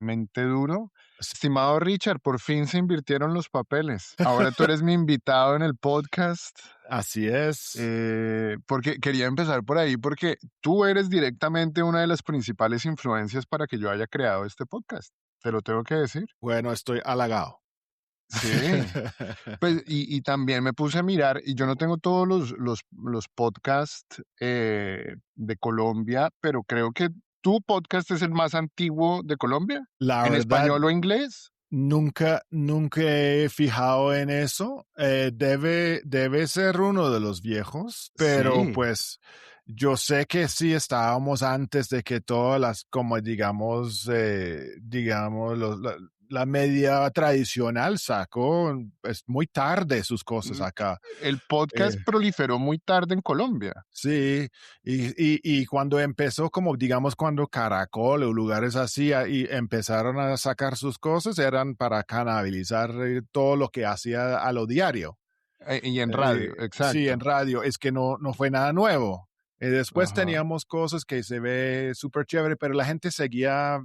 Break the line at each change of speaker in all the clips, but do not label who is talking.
mente duro.
Sí.
Estimado Richard, por fin se invirtieron los papeles. Ahora tú eres mi invitado en el podcast.
Así es.
Porque quería empezar por ahí, porque tú eres directamente una de las principales influencias para que yo haya creado este podcast. Te lo tengo que decir.
Bueno, estoy halagado.
Sí. Pues, y también me puse a mirar, y yo no tengo todos los podcasts de Colombia, pero creo que tu podcast es el más antiguo de Colombia,
La
en
verdad,
español o inglés.
nunca he fijado en eso. Debe ser uno de los viejos, pero
Sí.
pues yo sé que sí estábamos antes de que todas las, como digamos, la media tradicional sacó muy tarde sus cosas
Mm,
acá.
El
Eh,
podcast proliferó muy tarde en Colombia.
Sí, y cuando empezó, como digamos, cuando Caracol o lugares así y empezaron a sacar sus cosas, eran para canalizar todo lo que hacía a lo diario.
Y en
Eh,
radio,
sí, en
exacto.
radio, es que no fue nada nuevo. Después
Ajá.
teníamos cosas que se ve súper chévere, pero la gente seguía,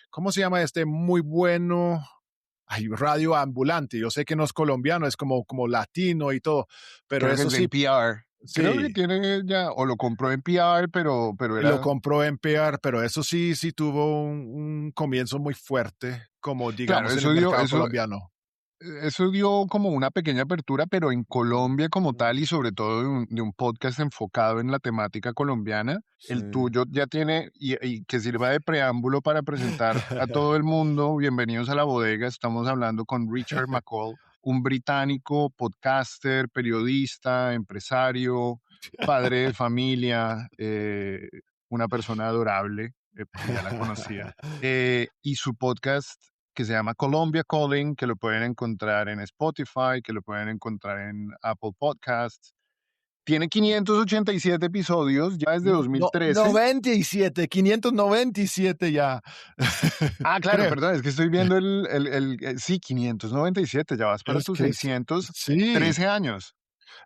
¿cómo se llama este? Muy bueno. Hay radio ambulante. Yo sé que no es colombiano, es como latino y todo, pero
Creo que
eso
es de
sí,
NPR. Creo que
sí.
tiene ya, o lo compró NPR, pero
Lo
era.
compró en PR, pero eso sí tuvo un comienzo muy fuerte, como
Claro,
digamos en el mercado colombiano.
eso dio como una pequeña apertura, pero en Colombia como tal y sobre todo de un podcast enfocado en la temática colombiana,
Sí.
el tuyo ya tiene, y que sirva de preámbulo para presentar a todo el mundo, bienvenidos a la bodega, estamos hablando con Richard McCall, un británico, podcaster, periodista, empresario, padre de familia, una persona adorable, porque ya la conocía, y su podcast que se llama Colombia Calling, que lo pueden encontrar en Spotify, que lo pueden encontrar en Apple Podcasts. Tiene 587 episodios ya desde
No,
2013.
97, 597 ya.
Ah, claro,
Creo.
perdón, es que estoy viendo sí, 597, ya vas para
Es
tus
que
600,
sí,
13 años.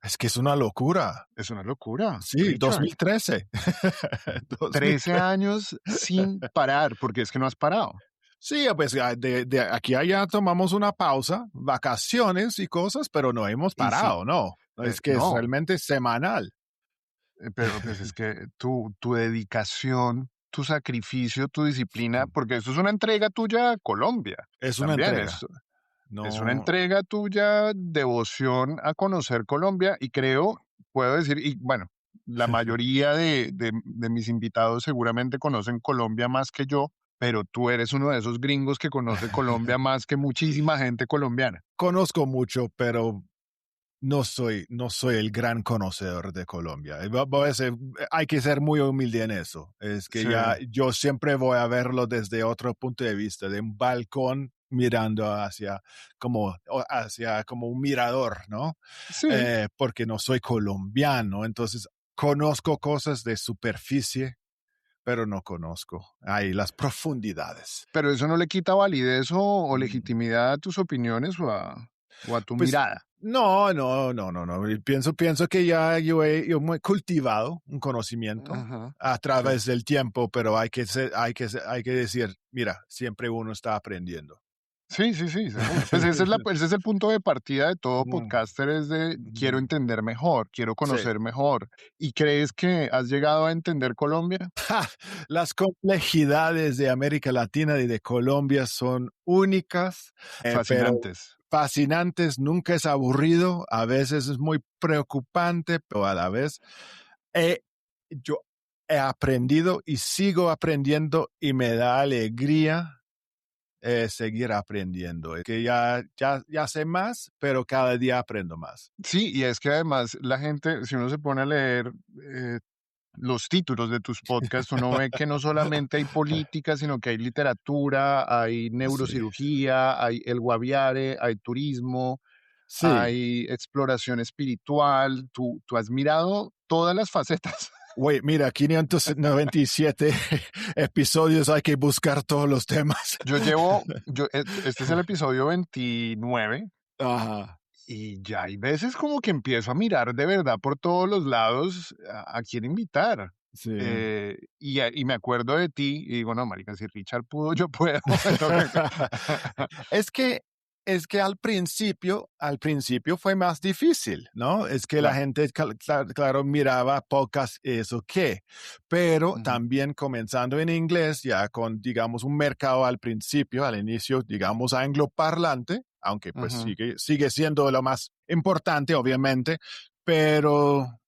es que es una locura.
Es una locura,
Sí,
Richard.
2013.
13
2013.
años sin parar, porque es que no has parado.
Sí, pues de aquí a allá tomamos una pausa, vacaciones y cosas, pero no hemos
Y sí,
parado, no. Es que es
no,
realmente semanal.
pero pues es que tu dedicación, tu sacrificio, tu disciplina, porque esto es una entrega tuya a Colombia.
Es una
También
entrega.
es una
No.
entrega tuya, devoción a conocer Colombia y creo, puedo decir, y bueno, la mayoría de mis invitados seguramente conocen Colombia más que yo, pero tú eres uno de esos gringos que conoce Colombia más que muchísima gente colombiana.
Conozco mucho, pero no soy el gran conocedor de Colombia. Voy a ser, hay que ser muy humilde en eso. Es que
Sí,
ya yo siempre voy a verlo desde otro punto de vista, de un balcón mirando hacia como un mirador, ¿no?
sí.
Porque no soy colombiano, entonces conozco cosas de superficie, pero no conozco ahí las profundidades.
Pero eso no le quita validez o
Mm.
legitimidad a tus opiniones o a tu
Pues
mirada.
no. Y pienso que ya yo me he cultivado un conocimiento
Ajá,
a
sí.
través del tiempo, pero hay que decir, mira, siempre uno está aprendiendo.
Sí, sí, sí, seguro. Pues ese es el punto de partida de todo
Mm,
podcaster, es de quiero
mm,
entender mejor, quiero
sí.
conocer mejor. ¿Y crees que has llegado a entender Colombia?
¡Ja! Las complejidades de América Latina y de Colombia son únicas, pero
Fascinantes.
fascinantes. Nunca es aburrido, a veces es muy preocupante, pero a la vez he- yo he aprendido y sigo aprendiendo y me da alegría seguir aprendiendo. Es que ya sé más, pero cada día aprendo más.
Sí, y es que además la gente, si uno se pone a leer eh, los títulos de tus podcasts, uno ve que no solamente hay política, sino que hay literatura, hay
Sí,
neurocirugía, hay el guaviare, hay turismo,
sí.
hay exploración espiritual. Tú has mirado todas las facetas.
Güey, mira, 597 episodios, hay que buscar todos los temas.
Este es el episodio 29
Ajá.
y ya hay veces como que empiezo a mirar de verdad por todos los lados a quién invitar.
Sí.
Y me acuerdo de ti y digo, no, marica, si Richard pudo, yo puedo. Lo que-
Es que al principio fue más difícil, ¿no? Es que la
Claro.
gente, claro, miraba pocas, ¿eso qué? Pero
Ujú,
también comenzando en inglés, ya con, digamos, un mercado al principio, al inicio, digamos, angloparlante, aunque pues
ujú,
sigue siendo lo más importante, obviamente, pero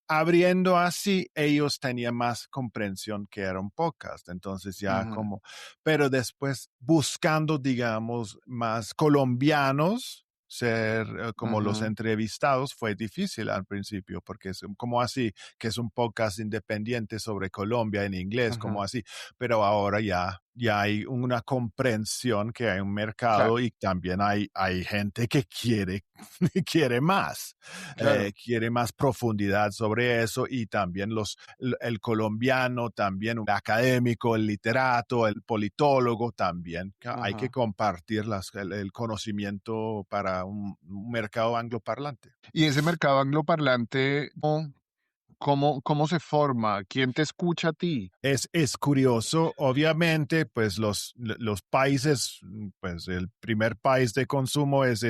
abriendo así, ellos tenían más comprensión que era un podcast. Entonces ya
ujú,
como, pero después buscando, digamos, más colombianos, ser como los
ujú,
entrevistados fue difícil al principio, porque es como así, que es un podcast independiente sobre Colombia en inglés, como
ujú.
así, pero ahora ya hay una comprensión que hay un
Claro,
mercado y también hay gente que quiere, quiere más
claro.
quiere más profundidad sobre eso y también el colombiano, también un académico, el literato, el politólogo también. Hay que
Ajá.
compartir el conocimiento para un mercado angloparlante.
Y ese mercado angloparlante, ¿cómo se forma? ¿Quién te escucha a ti?
Es curioso, obviamente, pues los países, pues el primer país de consumo es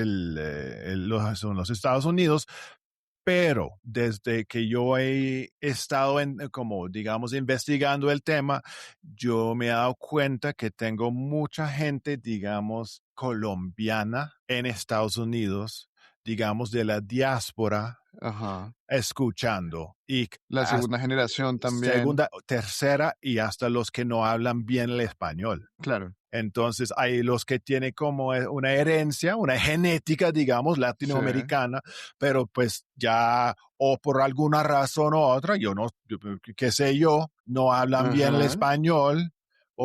son los Estados Unidos, pero desde que yo he estado como digamos, investigando el tema, yo me he dado cuenta que tengo mucha gente, digamos, colombiana en Estados Unidos, digamos, de la diáspora,
Ajá.
escuchando. Y
La segunda generación también.
segunda, tercera y hasta los que no hablan bien el español.
Claro.
Entonces, hay los que tienen como una herencia, una genética, digamos,
Sí.
latinoamericana, pero pues ya o por alguna razón u otra, qué sé yo, no hablan bien el
Ajá,
español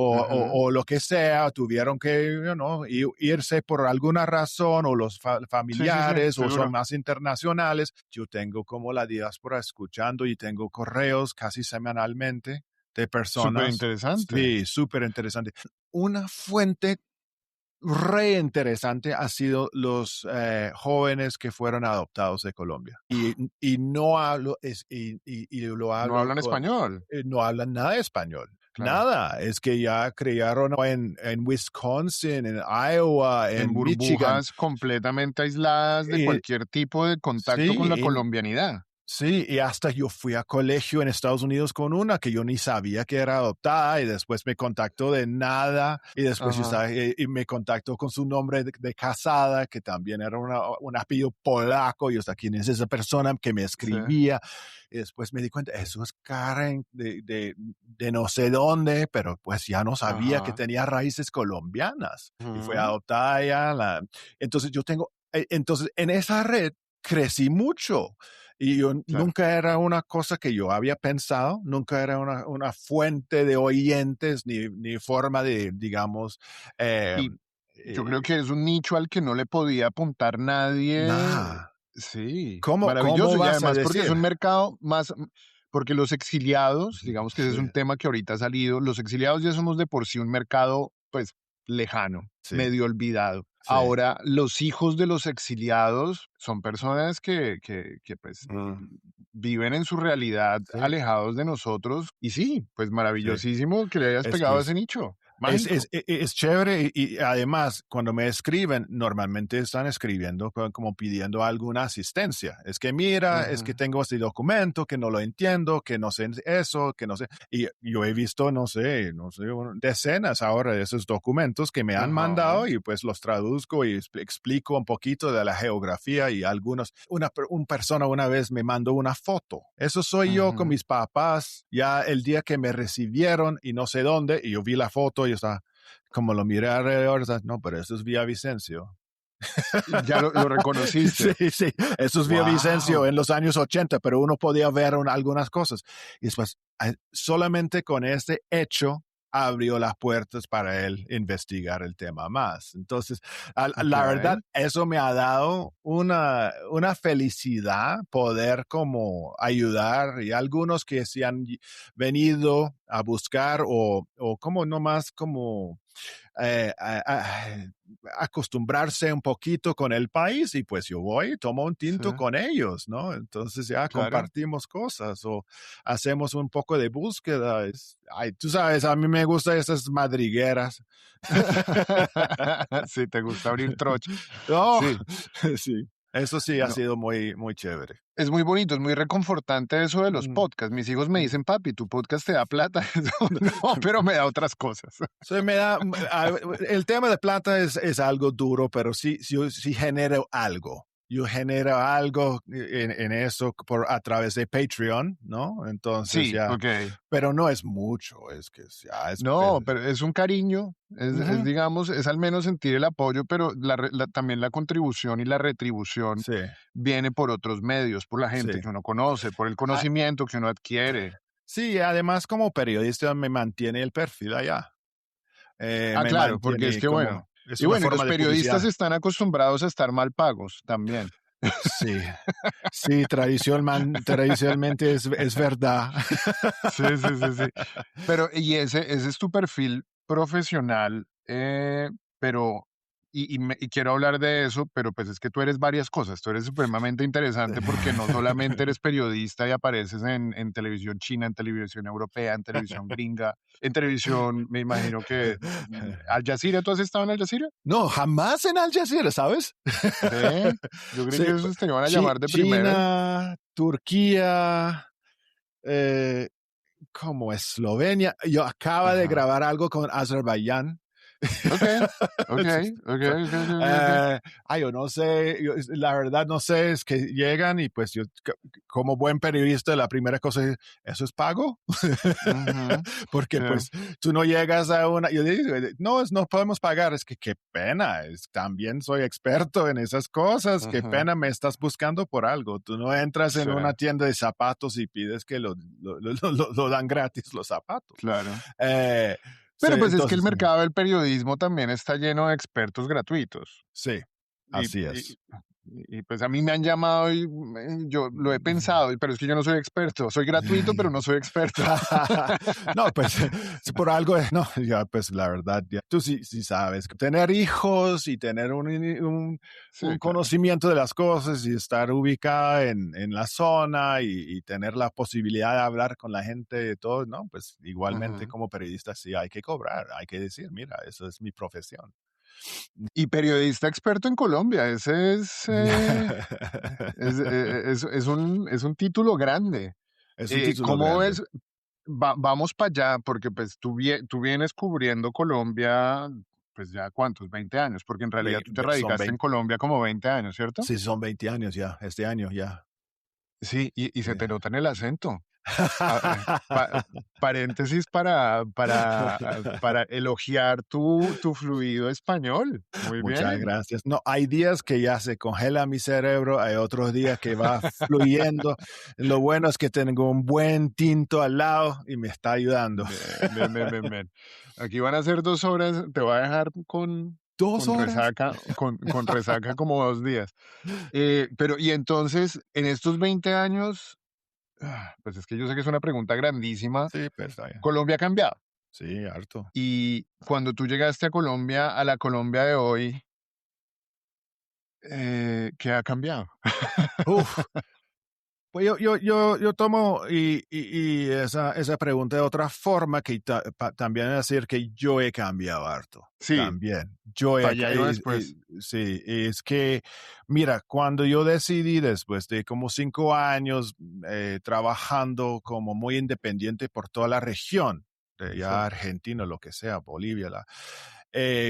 ajá.
o lo que sea, tuvieron que irse por alguna razón o los
Sí, sí, sí,
familiares o son
seguro.
más internacionales. Yo tengo como la diáspora escuchando y tengo correos casi semanalmente de
Súper
personas.
interesante.
Sí, súper interesante. Una fuente re interesante ha sido los jóvenes que fueron adoptados de Colombia. Y no hablo, y lo
No
hablo
hablan español.
no hablan nada de español.
Claro.
Nada, es que ya criaron en Wisconsin, en Iowa,
En
en Michigan.
burbujas completamente aisladas de
Y,
cualquier tipo de contacto con la
sí,
colombianidad.
sí, y hasta yo fui a colegio en Estados Unidos con una que yo ni sabía que era adoptada y después me contactó de nada y después yo
Ajá.
estaba, y me contactó con su nombre de casada, que también era un apellido polaco. Y yo hasta quién es esa persona que me
Sí.
escribía. Y después me di cuenta, eso es Karen de no sé dónde, pero pues ya no sabía que
Ajá.
tenía raíces colombianas y fue
Ujú.
adoptada ya. Entonces entonces en esa red crecí mucho y yo
Claro.
nunca era una cosa que yo había pensado, nunca era una fuente de oyentes ni forma de, digamos, eh,
Y yo creo
eh,
que es un nicho al que no le podía apuntar nadie.
nada.
Sí,
¿Cómo
maravilloso. Y
vas a
además porque es
decir?
un mercado más, porque los exiliados, digamos que ese
Sí,
es un tema que ahorita ha salido, los exiliados ya somos de por sí un mercado, pues, lejano,
sí,
medio olvidado.
sí,
Ahora, los hijos de los exiliados son personas que pues, viven en su realidad
sí,
alejados de nosotros. Y sí, pues
sí.
maravillosísimo que le hayas
Es que
pegado a ese nicho.
Es,
Mágico.
es chévere y además cuando me escriben, normalmente están escribiendo como pidiendo alguna asistencia. Es que mira, es que
Ujú,
tengo este documento que no lo entiendo, que no sé eso, que no sé. Y yo he visto, no sé, decenas ahora de esos documentos que me han
ajá,
mandado y pues los traduzco y explico un poquito de la geografía y algunos. Una persona una vez me mandó una foto. Eso soy yo con
ujú.
mis papás ya el día que me recibieron y no sé dónde y yo vi la foto y está, como lo miré alrededor, está, no, pero eso es Villavicencio.
Ya lo
Sí,
reconociste.
sí, eso es Villavicencio
Wow.
en los años 80, pero uno podía ver algunas cosas. Y después, solamente con este hecho, abrió las puertas para él investigar el tema más. Entonces, la verdad,
Okey.
eso me ha dado una felicidad poder como ayudar y algunos que se han venido a buscar o como nomás como acostumbrarse un poquito con el país y pues yo voy y tomo un
Sí,
tinto con ellos, ¿no? Entonces ya
claro.
compartimos cosas o hacemos un poco de búsqueda. Ay, tú sabes, a mí me gustan esas madrigueras.
Sí, te gusta abrir trocha.
No,
Sí,
sí, eso sí ha
no.
sido muy, muy chévere.
Es muy bonito, es muy reconfortante eso de los
Mm,
podcasts. Mis hijos me
mm.
dicen: "Papi, tu podcast te da plata". Eso no, pero me da otras cosas.
So, el tema de plata es algo duro, pero sí genero algo. Yo genero algo en eso a través de Patreon, ¿no? Entonces
Sí,
ya,
okey.
pero no es mucho, es que ya
No, pero es un cariño,
ujú,
digamos, es al menos sentir el apoyo, pero también la contribución y la retribución
sí,
viene por otros medios, por la
sí.
gente que uno conoce, por el
Ah,
conocimiento que uno adquiere.
sí, además como periodista me mantiene el perfil allá,
Ah,
me
claro, porque es
mantiene
que bueno,
como, es
y
una
bueno, y los
forma de
periodistas
publicidad.
están acostumbrados a estar mal pagos también.
Sí, sí, tradicionalmente es verdad.
Sí, sí, sí, sí. Pero, y ese es tu perfil profesional, pero, y quiero hablar de eso, pero pues es que tú eres varias cosas. Tú eres supremamente interesante porque no solamente eres periodista y apareces en televisión china, en televisión europea, en televisión gringa, en televisión, me imagino que Al Jazeera, ¿tú has estado en Al Jazeera?
No, jamás en Al Jazeera, ¿sabes?
Ve, yo creí
Sí,
que esos te iban a llamar de primeras.
China, Turquía, eh, como Eslovenia. Yo acaba de
Ajá.
grabar algo con Azerbaiyán.
Okey, okey, okey, okey, okey, okey.
Yo no sé, la verdad no sé, es que llegan y pues yo como buen periodista la primera cosa es, ¿eso es pago?
Ujú,
Porque
sí,
pues tú no llegas a una, yo digo, no, no podemos pagar, es que qué pena, también soy experto en esas cosas, qué
ujú,
pena me estás buscando por algo, tú no entras en
sí,
una tienda de zapatos y pides que lo dan gratis los zapatos.
claro.
Eh, sí,
Pero, pues, es que el
entonces,
mercado del periodismo también está lleno de expertos gratuitos.
sí,
Y
así
y
es.
y, pues, a mí me han llamado y, yo lo he pensado, pero es que yo no soy experto. Soy gratuito, pero no soy experto.
No, pues si por algo, no, ya, pues la verdad, ya, tú sí sabes, tener hijos y tener un
Sí, claro.
conocimiento de las cosas y estar ubicada en la zona y tener la posibilidad de hablar con la gente de todo, ¿no? Pues igualmente
Ujú.
como periodista sí hay que cobrar, hay que decir, mira, eso es mi profesión.
Y periodista experto en Colombia, ese es un título grande.
Es un título
¿Cómo
grande.
ves? Vamos para allá, porque pues tú vienes cubriendo Colombia, pues ya cuántos, 20 años, porque en realidad tú te
Son
radicaste en
20,
Colombia como 20 años, ¿cierto?
sí, son 20 años ya, este año ya.
Sí, y se te
Yeah.
nota en el acento. Ah, paréntesis para elogiar tu fluido español. Muy
Muchas
bien.
gracias. No, hay días que ya se congela mi cerebro, hay otros días que va fluyendo. Lo bueno es que tengo un buen tinto al lado y me está ayudando.
Bien, bien, bien, bien, bien. Aquí van a ser 2 horas, te voy a dejar
¿2 horas?
con resaca como 2 días. Pero, y entonces, en estos 20 años, pues es que yo sé que es una pregunta grandísima,
Sí, pero está bien.
Colombia ha cambiado.
Sí, harto.
Y cuando tú llegaste a Colombia, a la Colombia de hoy, ¿qué ha cambiado?
Uf, pues yo tomo y esa pregunta de otra forma que también es decir que yo he cambiado harto.
Sí,
También. Yo
para
he,
allá iba después.
sí, es que, mira, cuando yo decidí después de como 5 años trabajando como muy independiente por toda la región, de
Sí.
ya Argentina, lo que sea, Bolivia,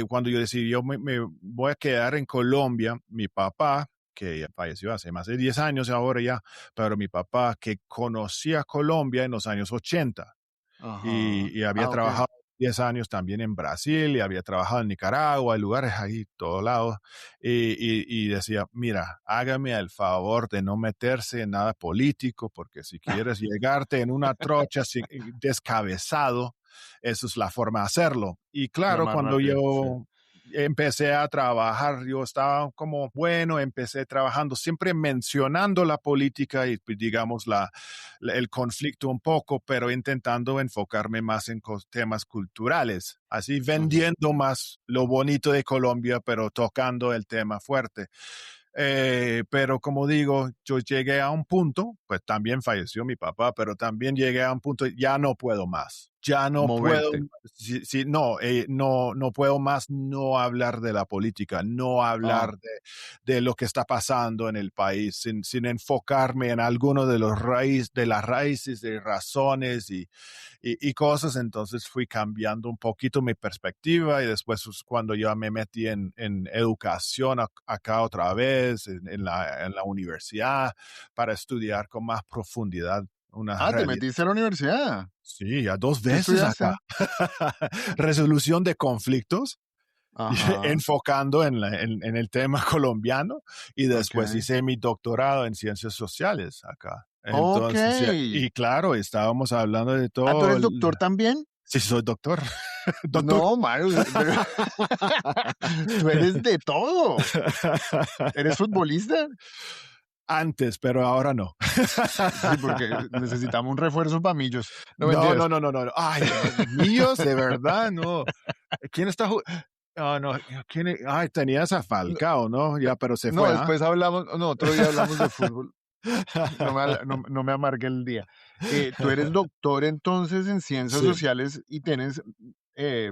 cuando yo decidí, yo me voy a quedar en Colombia, mi papá, que ya falleció hace más de 10 años ahora ya, pero mi papá que conocía Colombia en los años 80
Ajá.
y había
Ah, okey.
trabajado 10 años también en Brasil y había trabajado en Nicaragua, en lugares ahí, todos lados, y decía, mira, hágame el favor de no meterse en nada político, porque si quieres llegarte en una trocha descabezado, esa es la forma de hacerlo. Y
La
claro,
más
cuando
rápida, sí.
empecé a trabajar. Yo estaba como, bueno, empecé trabajando, siempre mencionando la política y, pues, digamos, el conflicto un poco, pero intentando enfocarme más en temas culturales, así
Ujú.
vendiendo más lo bonito de Colombia, pero tocando el tema fuerte. Pero como digo, yo llegué a un punto, pues también falleció mi papá, pero también llegué a un punto, ya no puedo más, ya no puedo,
Moverte.
no puedo más no hablar de la política, no
Ah,
hablar de lo que está pasando en el país, sin enfocarme en alguno de de las raíces, de razones y cosas. Entonces fui cambiando un poquito mi perspectiva y después, pues, cuando yo me metí en educación acá otra vez, en la universidad, para estudiar con más profundidad una
te
realidad.
metiste a la universidad.
Sí, ya 2
¿Qué
veces acá.
estudiaste?
Resolución de conflictos, y
Ajá,
enfocando en el tema colombiano, y después
okey.
hice mi doctorado en ciencias sociales acá. Entonces,
Okey.
y claro, estábamos hablando de
¿Tú
todo
eres doctor también?
sí, soy doctor. Doctor.
No, Mario, pero tú eres de todo. ¿Eres futbolista?
Antes, pero ahora no.
Sí, porque necesitamos un refuerzo para Millos. No,
No,
mentiras.
no, no, no, no. Ay, míos, de verdad, no. ¿Quién está no, no, ay, tenías a
No,
Falcao, ¿no? Ya, pero se
no,
fue, ¿ah?
después hablamos no, otro día hablamos de fútbol. No me amargue el día. Tú eres doctor, entonces, en ciencias
Sí,
sociales y tienes, eh,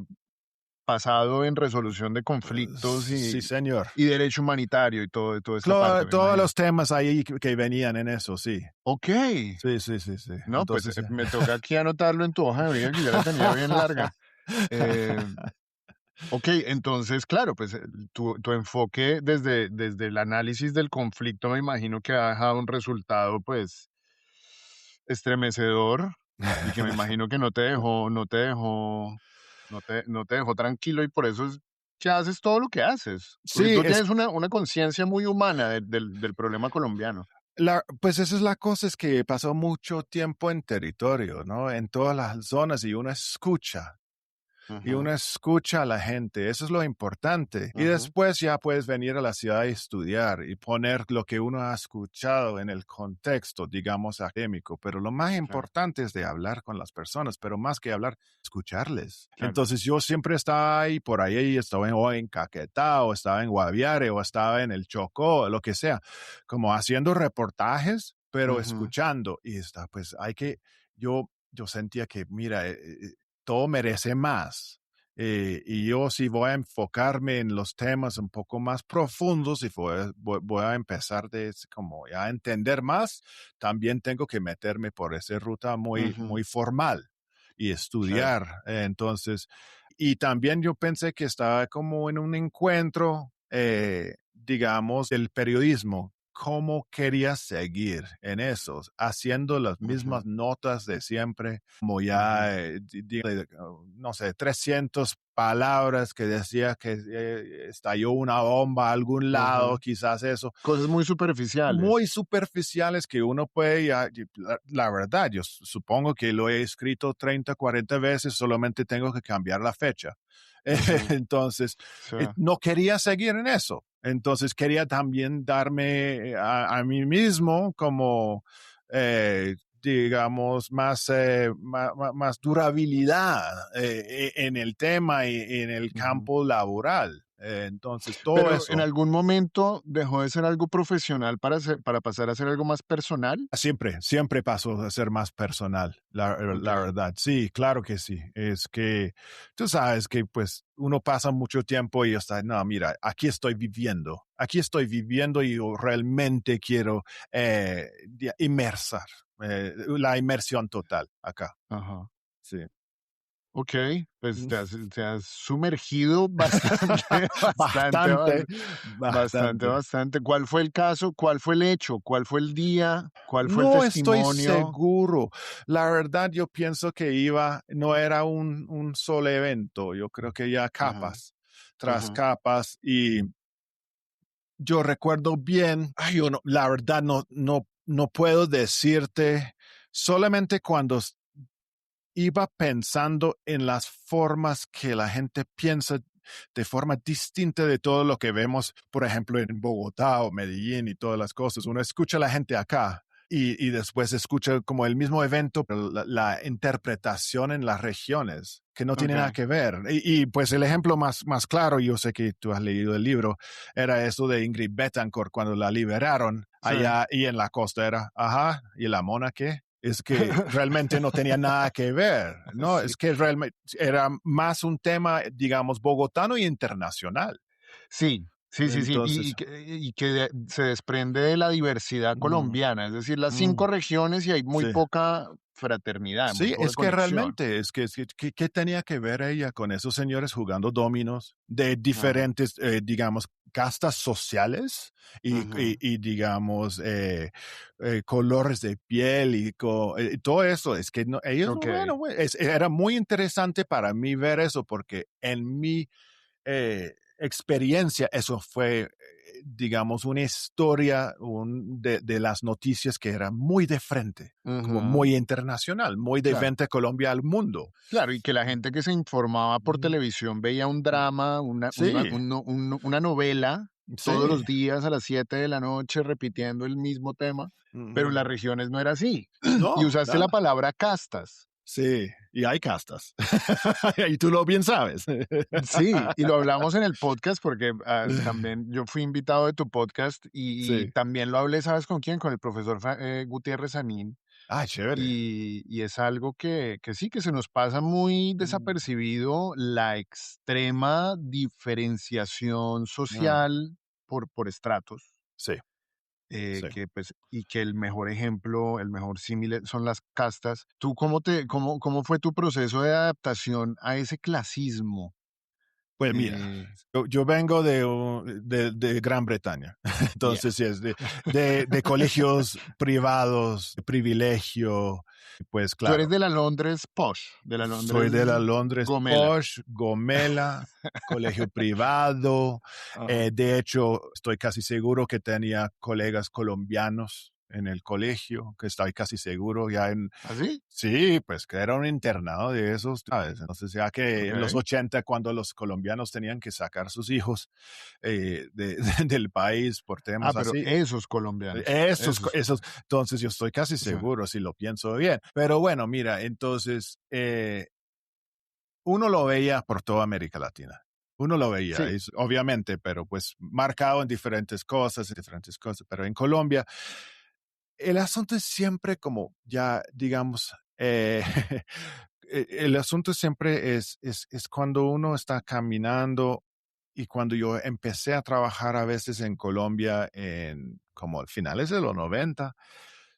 pasado en resolución de conflictos
sí, señor.
y derecho humanitario y toda esta parte, me
Todos
imagino.
los temas ahí que venían en eso, sí.
Okey.
Sí, sí, sí, sí.
No, pues,
Entonces,
me toca aquí anotarlo en tu hoja de vida, que ya la tenía bien larga. Eh, okey, entonces, claro, pues, tu enfoque desde el análisis del conflicto, me imagino que ha dejado un resultado, pues, estremecedor, y que me imagino que no te dejó tranquilo, y por eso es que haces todo lo que haces, porque
sí,
tú tienes una conciencia muy humana del problema colombiano.
pues esa es la cosa, es que pasó mucho tiempo en territorio, ¿no? En todas las zonas y
Ujú,
uno escucha a la gente, eso es lo importante. Y
ujú,
después ya puedes venir a la ciudad y estudiar y poner lo que uno ha escuchado en el contexto, digamos, académico. Pero lo más
claro,
importante es de hablar con las personas, pero más que hablar, escucharles.
claro.
Entonces yo siempre estaba ahí, por ahí, estaba o en Caquetá, o estaba en Guaviare, o estaba en el Chocó, lo que sea, como haciendo reportajes, pero
Ujú,
escuchando. Y está, pues hay que, yo sentía que, mira, todo merece más. Y yo sí voy a enfocarme en los temas un poco más profundos y voy a empezar como ya a entender más, también tengo que meterme por esa ruta muy,
ujú,
muy formal y
claro.
estudiar. Entonces, y también yo pensé que estaba como en un encuentro, digamos, del periodismo. ¿Cómo quería seguir en eso? Haciendo las
Ujú,
mismas notas de siempre, como
ujú,
ya, no sé, 300 palabras que decía que estalló una bomba a algún lado,
ujú.
quizás eso,
Cosas muy superficiales.
muy superficiales que uno puede, la verdad, yo supongo que lo he escrito 30, 40 veces, solamente tengo que cambiar la fecha.
Ujú,
Entonces,
sí,
no quería seguir en eso. Entonces quería también darme a mí mismo como, digamos, más durabilidad en el tema y en el
ujú.
campo laboral. Entonces, todo
Pero, ¿en
eso.
algún momento dejó de ser algo profesional para pasar a ser algo más personal?
Siempre, siempre pasó a ser más personal, la
Okey.
verdad. Sí, claro que sí. Es que tú sabes que pues uno pasa mucho tiempo y está, no, mira, aquí estoy viviendo y yo realmente quiero inmersar, la inmersión total acá.
Ajá.
Sí.
Okey, pues
Mm.
te has sumergido bastante, bastante,
Bastante, bastante.
bastante. ¿Cuál fue el caso? ¿Cuál fue el hecho? ¿Cuál fue el día? ¿Cuál fue el
No estoy
testimonio?
seguro. La verdad, yo pienso que no era un solo evento. Yo creo que ya
Ajá,
capas tras
ajá,
capas. Y yo recuerdo bien, ay, yo la verdad no puedo decirte solamente cuando iba pensando en las formas que la gente piensa. de forma distinta de todo lo que vemos, por ejemplo, en Bogotá o Medellín y todas las cosas. Uno escucha a la gente acá y después escucha como el mismo evento, pero la interpretación en las regiones, que no tiene nada
Ok.
que ver. Pues el ejemplo más claro, yo sé que tú has leído el libro, era eso de Ingrid Betancourt cuando la liberaron
Sí.
allá y en la costa era, ajá, ¿y la mona qué? Es que realmente no tenía nada que ver, ¿no?
Sí.
Es que realmente era más un tema, digamos, bogotano y internacional.
Sí, sí, sí, sí,
Entonces,
y que se desprende de la diversidad
mm,
colombiana, es decir, las
mm,
5 regiones y hay muy
sí.
poca fraternidad, muy
Sí,
poca
es que
conexión.
realmente, ¿qué tenía que ver ella con esos señores jugando dominos de
Ajá,
diferentes, digamos, castas sociales
ujú,
digamos, colores de piel todo eso? Es que no, ellos,
okey,
bueno, era muy interesante para mí ver eso porque en mi experiencia, eso fue, digamos, una historia de las noticias que era muy de frente, como
ujú,
muy internacional, muy de
claro.
venta Colombia al mundo.
Claro, y que la gente que se informaba por
Mm,
televisión veía un drama,
Sí,
una novela todos
sí.
los días a las 7 de la noche repitiendo el mismo tema, pero en
Ujú.
las regiones no era así. Y
No,
usaste la
nada.
palabra castas.
Sí, y hay castas. Y tú lo bien sabes.
Sí, y lo hablamos en el podcast porque, también yo fui invitado de tu podcast y
Sí.
también lo hablé, ¿sabes con quién? Con el profesor Gutiérrez Sanín,
Ah, chévere.
y es algo que sí, que se nos pasa muy
Mm,
desapercibido, la extrema diferenciación
mm.
social por estratos,
Sí, sí.
que, pues, y que el mejor ejemplo, el mejor símil son las castas. ¿Tú cómo fue tu proceso de adaptación a ese clasismo?
Pues mira,
Eh
yo vengo de Gran Bretaña,
Yeah.
entonces sí es de colegios privados, de privilegio, pues
Tú eres
claro,
de la Londres posh, de la
soy
Londres
de la Londres
gomela.
Posh, Gomela, colegio privado.
Ajá.
De hecho, estoy casi seguro que tenía colegas colombianos en el colegio, que estoy casi seguro ya en.
¿Así?
Sí, pues que era un internado de esos, ¿sabes? Entonces, ya que en los
Okey.
80 cuando los colombianos tenían que sacar sus hijos del país por
Ah,
temas
pero
así,
esos colombianos, esos.
entonces yo estoy casi
Sí,
seguro si lo pienso bien. Pero bueno, mira, entonces uno lo veía por toda América Latina. Uno lo veía,
sí,
obviamente, pero pues marcado en diferentes cosas. Pero en Colombia, el asunto es siempre como ya, digamos, el asunto siempre es cuando uno está caminando y cuando yo empecé a trabajar a veces en Colombia en como finales de los 90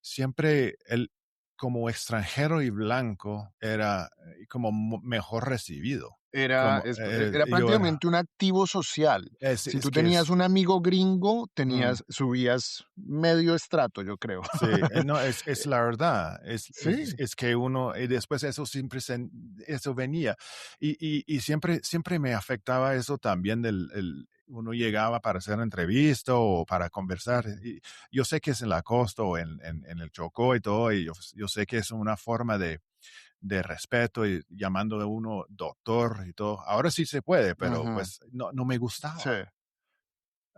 siempre el como extranjero y blanco era como mejor recibido. Como
era
yo era,
prácticamente un activo social. Si
es
tú
que
tenías
es,
un amigo gringo,
mm,
subías medio estrato, yo creo.
sí, no, es la verdad,
Sí,
es que uno, y después eso siempre eso venía, y siempre me afectaba eso también uno llegaba para hacer una entrevista o para conversar, y yo sé que es en la costa o en el Chocó y todo, y yo sé que es una forma de respeto y llamando a uno doctor y todo, ahora sí se puede, pero
ujú,
pues no me
sí,
gustaba.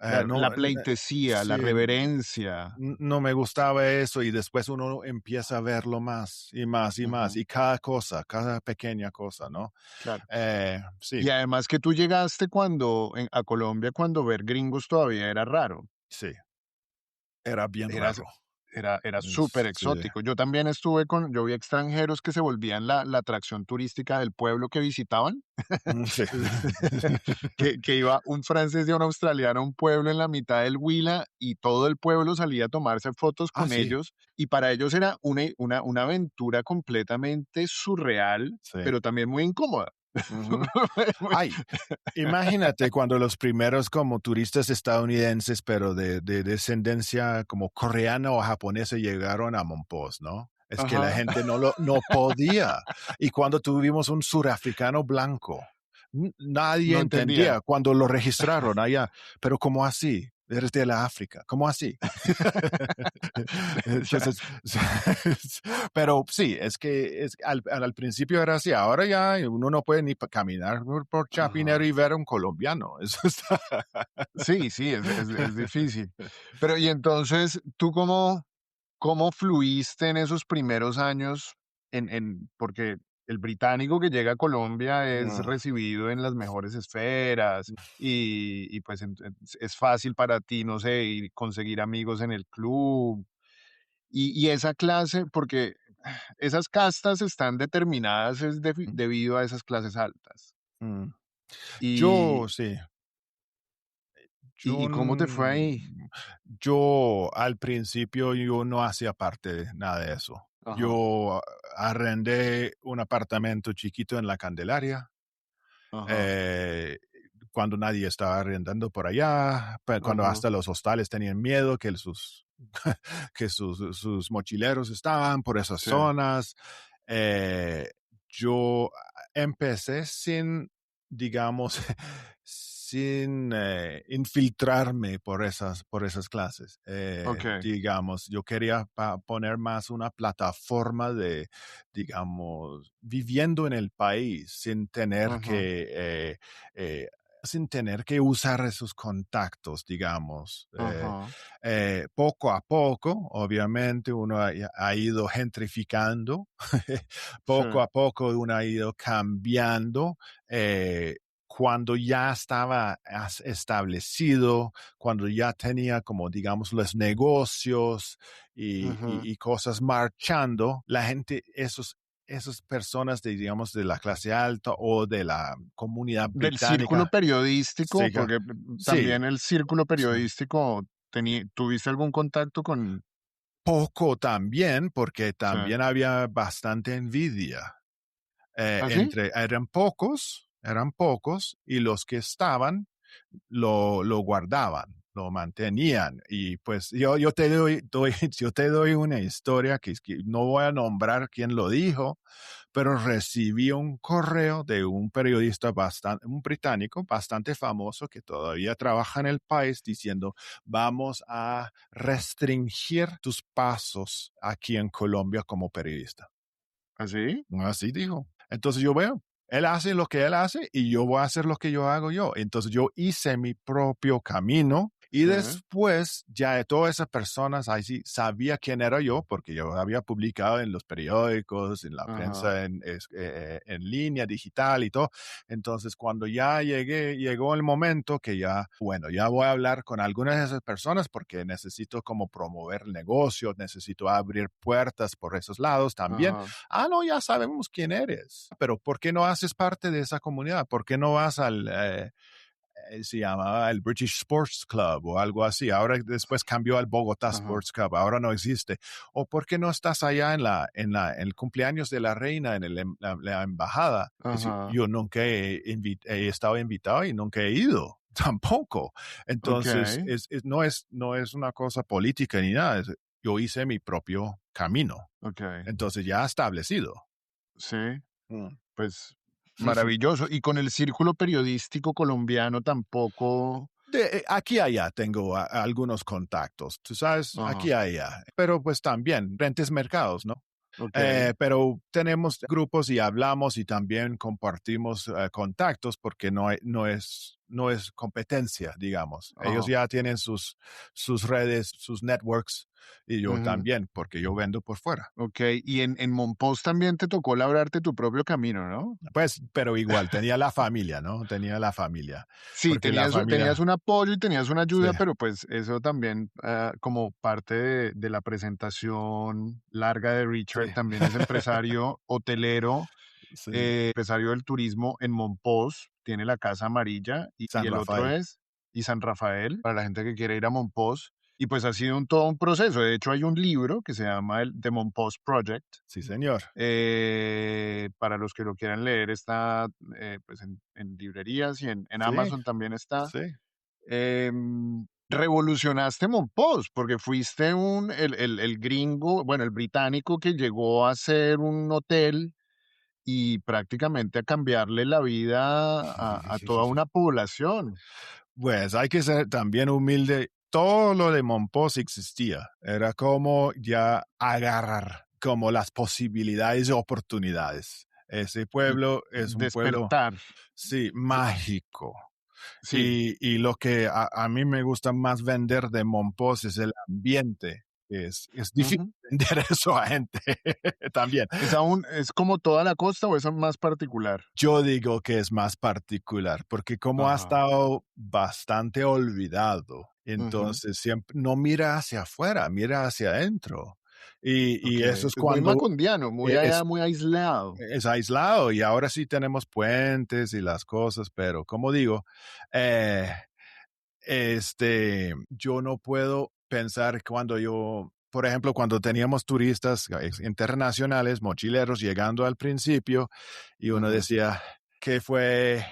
claro,
No,
la pleitesía, la
sí,
reverencia.
no me gustaba eso y después uno empieza a verlo más y más y más
Ujú,
y cada cosa, cada pequeña cosa, ¿no?
claro.
Sí,
Y además que tú llegaste a Colombia cuando ver gringos todavía era raro.
sí, era bien
Eras
raro.
era súper
Sí,
exótico. Yo también yo vi extranjeros que se volvían la atracción turística del pueblo que visitaban.
sí.
Que iba un francés y un australiano a un pueblo en la mitad del Huila, y todo el pueblo salía a tomarse fotos
Ah,
con
sí,
ellos, y para ellos era una aventura completamente surreal,
sí.
pero también muy incómoda.
Ujú. Ay, imagínate cuando los primeros como turistas estadounidenses, pero de descendencia como coreana o japonesa llegaron a Mompox, ¿no? Es que la
Ajá,
gente no podía. Y cuando tuvimos un surafricano blanco, nadie
no entendían.
entendía cuando lo registraron allá, pero ¿cómo así? eres de la África, ¿cómo así?
Ya.
Entonces, pero sí, es que al principio era así, ahora ya uno no puede ni caminar por Chapinero
Ajá.
y ver a un colombiano, eso está.
Sí, sí, es difícil. Pero, y entonces, ¿tú cómo fluiste en esos primeros años porque el británico que llega a Colombia es
Mm,
recibido en las mejores esferas y pues es fácil para ti, no sé, conseguir amigos en el club y esa clase, porque esas castas están determinadas es
mm,
debido a esas clases altas.
mm.
Y,
Yo sí,
y cómo te fue ahí.
yo al principio yo no hacía parte de nada de eso.
Ajá,
Yo arrendé un apartamento chiquito en La Candelaria,
ajá,
eh, cuando nadie estaba arrendando por allá, cuando
ajá,
hasta los hostales tenían miedo que que sus mochileros estaban por esas
sí,
zonas. Eh, yo empecé sin, digamos, sin infiltrarme por esas clases.
okey,
Digamos, yo quería poner más una plataforma de, digamos, viviendo en el país
ajá,
eh, eh, sin tener que usar esos contactos, digamos.
ajá,
Poco a poco, obviamente, uno ha ido gentrificando,
sí,
poco a poco uno ha ido cambiando. Cuando ya estaba establecido, cuando ya tenía como, digamos, los negocios
ujú.
y cosas marchando, la gente, esas personas de, digamos, de la clase alta o de la comunidad
Del círculo
británica,
periodístico,
siga,
porque
sí,
también el círculo
sí.
periodístico ¿tuviste algún contacto con?
Poco también, porque
Sí.
también había bastante envidia.
¿Ah, sí?
Entre eran pocos, y los que estaban lo guardaban, lo mantenían. Y pues yo te yo te doy una historia que no voy a nombrar quién lo dijo, pero recibí un correo de un periodista bastante, un británico bastante famoso que todavía trabaja en el país diciendo, vamos a restringir tus pasos aquí en Colombia como periodista.
¿Ah, sí?
Así dijo. Entonces yo veo, él hace lo que él hace y yo voy a hacer lo que yo hago yo. Entonces yo hice mi propio camino y
Sí,
después ya de todas esas personas ahí sí sabía quién era yo porque yo había publicado en los periódicos, en la
ajá,
prensa en línea, digital y todo. Entonces cuando ya llegó el momento que ya, bueno, ya voy a hablar con algunas de esas personas porque necesito como promover el negocio, necesito abrir puertas por esos lados también.
ajá,
Ah, no, ya sabemos quién eres, pero ¿por qué no haces parte de esa comunidad? ¿Por qué no vas se llamaba el British Sports Club o algo así? Ahora después cambió al Bogotá
ajá,
Sports Club, ahora no existe. ¿O por qué no estás allá en el cumpleaños de la reina, en la embajada? Es decir,
ajá,
yo nunca he estado invitado y nunca he ido. Tampoco. Entonces,
okey,
no es una cosa política ni nada. Yo hice mi propio camino.
okey,
Entonces ya establecido.
sí,
Mm.
pues, maravilloso. ¿Y con el círculo periodístico colombiano tampoco?
Aquí y allá tengo algunos contactos, tú sabes, aquí
Ajá,
y allá, pero pues también rentes mercados, ¿no?
okey,
Pero tenemos grupos y hablamos y también compartimos contactos porque no es competencia, digamos. Ellos
ajá,
ya tienen sus redes, sus networks y yo
ujú,
también, porque yo vendo por fuera.
okey. Y en Monpós también te tocó labrarte tu propio camino, ¿no?
Pues, pero igual, tenía la familia, ¿no? Tenía la familia,
Sí,
porque la
tenías
familia,
un apoyo y tenías una
sí,
ayuda, pero, pues, eso también, como parte de la presentación larga de
sí,
Richard, también es empresario hotelero,
sí.
empresario del turismo en Monpós, tiene la Casa Amarilla, y
San
el otro
Rafael.
es San Rafael, para la gente que quiere ir a Monpós, y, pues, ha sido todo un proceso. De hecho, hay un libro que se llama el The Monpós Project,
Sí, señor.
para los que lo quieran leer, está pues en librerías y en
Sí,
Amazon también está.
sí,
Revolucionaste Monpós, porque fuiste el gringo, bueno, el británico que llegó a ser un hotel y prácticamente a cambiarle la vida a toda una población.
Pues hay que ser también humilde. Todo lo de Mompox existía. Era como ya agarrar como las posibilidades y oportunidades. Ese
L
pueblo es un pueblo,
despertar.
sí,
Sí,
mágico.
sí.
Y lo que a mí me gusta más vender de Mompox es el ambiente. Es difícil
Ujú.
vender eso a gente también.
¿Es como toda la costa o es más particular?
Yo digo que es más particular, porque como ha
Ajá.
estado bastante olvidado,
Ujú.
entonces siempre no mira hacia afuera, mira hacia adentro. Y eso
Okey.
es
Es muy
cuando
macundiano, muy
es,
allá, muy aislado.
es aislado y ahora sí tenemos puentes y las cosas, pero como digo, eh, yo no puedo pensar cuando yo, por ejemplo, cuando teníamos turistas internacionales, mochileros llegando al principio, y uno
Ujú.
decía que fue,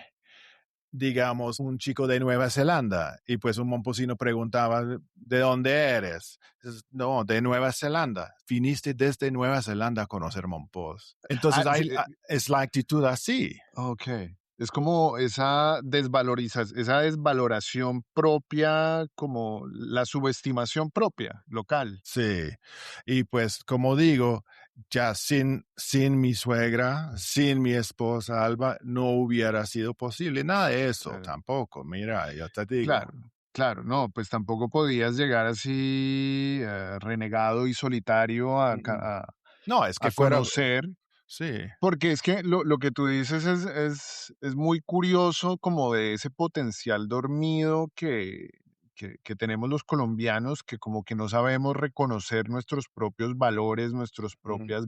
digamos, un chico de Nueva Zelanda, y pues un momposino preguntaba, ¿de dónde eres? Dices, no, de Nueva Zelanda. Viniste desde Nueva Zelanda a conocer Mompos. Entonces
Sí,
es la actitud así.
okey. Es como esa desvaloración propia, como la subestimación propia, local.
Sí, y pues como digo, ya sin mi suegra, sin mi esposa Alba, no hubiera sido posible nada de eso
Claro.
tampoco. Mira, yo te digo.
Claro, claro, no, pues tampoco podías llegar así, renegado y solitario
Mm,
a
mm. No, es que
a
fuera,
conocer,
sí.
porque es que lo que tú dices es muy curioso como de ese potencial dormido que tenemos los colombianos, que como que no sabemos reconocer nuestros propios valores, nuestras
Mm,
propias,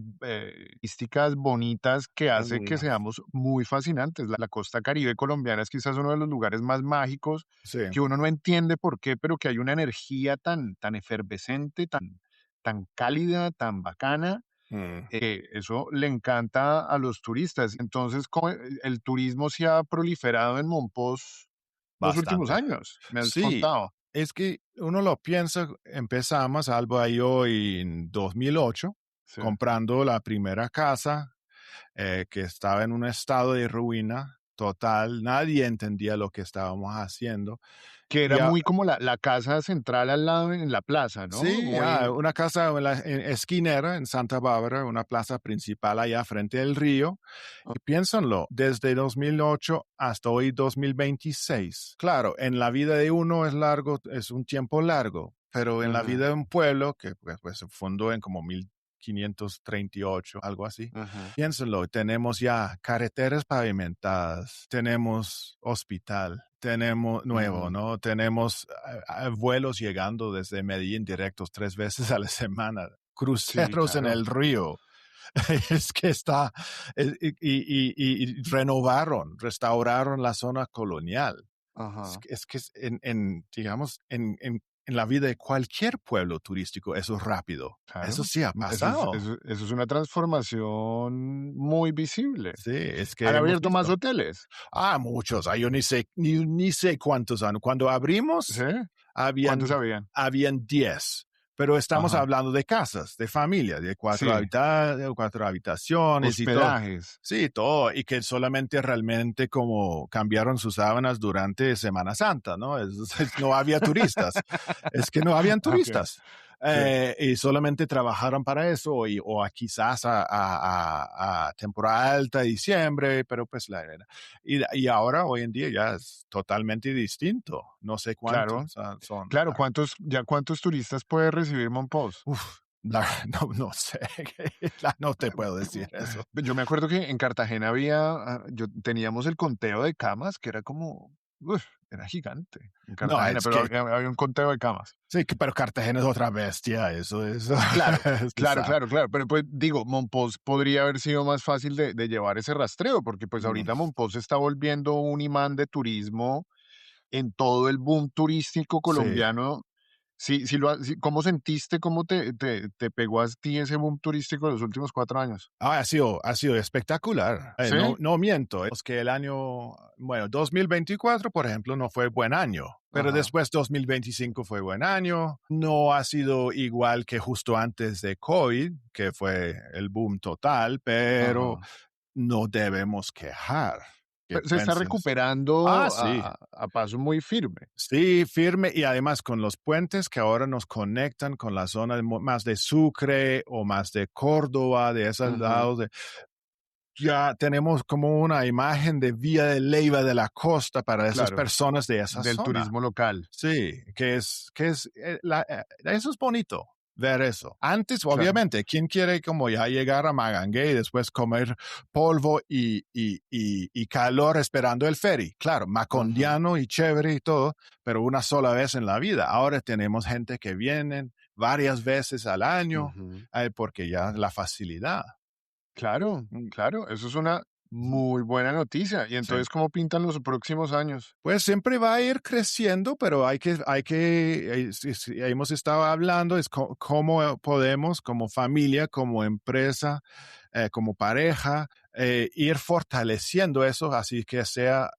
místicas bonitas que hace que
mm,
seamos muy fascinantes. La costa Caribe colombiana es quizás uno de los lugares más mágicos
sí.
que uno no entiende por qué, pero que hay una energía tan efervescente, tan cálida, tan bacana,
Mm,
eso le encanta a los turistas. Entonces, el turismo se ha proliferado en Mompox los últimos
bastante.
años, me has
Sí,
contado.
es que uno lo piensa, empezamos, Alba y yo, en 2008
Sí.
comprando la primera casa, que estaba en un estado de ruina total. Nadie entendía lo que estábamos haciendo.
Que
Y
era muy como la casa central al lado en la plaza, ¿no?
sí,
Muy
una casa en esquinera en Santa Bárbara, una plaza principal allá frente al río.
ah,
Y piénsenlo, desde 2008 hasta hoy 2026. Claro, en la vida de uno es largo, es un tiempo largo, pero en la
ujú,
vida de un pueblo que pues, se fundó en como 1538, algo así.
ujú,
Piénsenlo, tenemos ya carreteras pavimentadas, tenemos hospital, tenemos nuevo,
ujú.
¿no? Tenemos vuelos llegando desde Medellín directos 3 veces a la semana,
Sí,
cruceros en
claro.
el río. Es que está, y renovaron, restauraron la zona colonial.
Ajá.
Es que digamos, en la vida de cualquier pueblo turístico, eso es rápido. Eso
Claro.
sí ha
Eso es
pasado.
eso eso es una transformación muy visible.
Sí, es
¿Han
que hemos
abierto más
visto.
hoteles?
Muchos. Yo ni sé cuántos han. Cuando
¿Sí?
abrimos,
¿Cuántos
habían,
habían?
habían 10. Pero estamos
Ajá.
hablando de casas, de familia, de
Sí,
cuatro habitaciones y todo.
hospedajes.
Sí, todo. Y que solamente realmente como cambiaron sus sábanas durante Semana Santa, ¿no? No había turistas. Es que no habían
Okey,
turistas.
sí.
Y solamente trabajaron para eso, o quizás a temporada alta, diciembre, pero pues y ahora, hoy en día, ya es totalmente distinto. No sé
Claro,
cuántos son.
claro, ¿cuántos turistas puede recibir Mompox?
Uf, no sé, no te puedo decir eso.
Yo me acuerdo que en Cartagena había, teníamos el conteo de camas que era como, era gigante en
No,
Cartagena,
es
pero
que
había un conteo de camas.
sí, pero Cartagena es otra bestia, eso,
Claro,
tú sabes.
claro, pero pues digo, Mompox podría haber sido más fácil de llevar ese rastreo, porque pues
Mm,
ahorita Mompox se está volviendo un imán de turismo en todo el boom turístico
sí.
colombiano. Sí, ¿cómo sentiste, cómo te pegó a ti ese boom turístico de los últimos 4 años?
Ha sido espectacular.
¿Sí?
No miento, es que el año, bueno, 2024, por ejemplo, no fue buen año, pero
Ajá,
después 2025 fue buen año. No ha sido igual que justo antes de COVID, que fue el boom total, pero
ajá.
no debemos quejar. que
Se está
pienses. Ah,
recuperando
sí.
a paso muy firme.
Sí, firme y además con los puentes que ahora nos conectan con la zona más de Sucre o más de Córdoba, de esos
Ujú,
lados, ya tenemos como una imagen de Vía de Leyva de la costa para esas
claro,
personas de esa
del
zona.
turismo local,
Sí, eso es bonito ver eso. Antes,
claro.
obviamente, ¿quién quiere como ya llegar a Magangué y después comer polvo y calor esperando el ferry? Claro,
Ujú,
macondiano y chévere y todo, pero una sola vez en la vida. Ahora tenemos gente que vienen varias veces al año
ujú.
porque ya la facilidad.
Claro,
Mm,
claro, eso es una
ujú.
muy buena noticia. Y
Sí.
entonces, ¿cómo pintan los próximos años?
Pues siempre va a ir creciendo, pero sí, sí, hemos estado hablando, es cómo podemos como familia, como empresa, como pareja, ir fortaleciendo eso, así que sea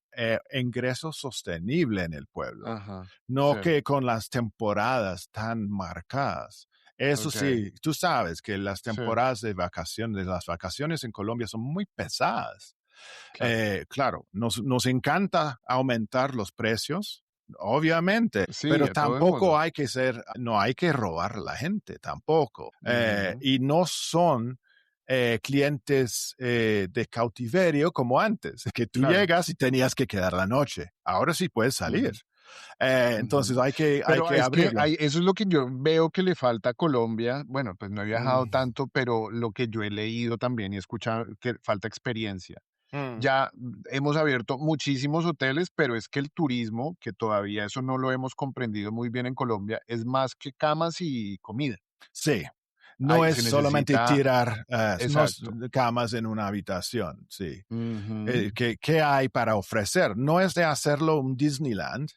ingreso sostenible en el pueblo,
Ajá,
no
sí,
que con las temporadas tan marcadas. Eso
okey,
sí, tú sabes que las
sí,
temporadas de vacaciones, las vacaciones en Colombia son muy pesadas.
claro.
Claro, nos encanta aumentar los precios, obviamente,
Sí,
pero
a todo el mundo.
tampoco hay que no hay que robar a la gente, tampoco.
Ujú,
Y no son clientes de cautiverio como antes, que tú
claro,
llegas y tenías que quedar la noche. Ahora sí puedes salir.
ujú,
Entonces
ujú.
hay
Pero
que
es que
abrirlo.
hay eso es lo que yo veo que le falta a Colombia. Bueno, pues no he viajado
Mm,
tanto, pero lo que yo he leído también y escuchado que falta experiencia.
mm.
Ya hemos abierto muchísimos hoteles, pero es que el turismo, que todavía eso no lo hemos comprendido muy bien en Colombia, es más que camas y comida.
Sí, no
Hay
es
se
solamente
necesita
tirar
exacto.
camas en una habitación, sí.
Ujú.
¿Qué hay para ofrecer? No es de hacerlo un Disneyland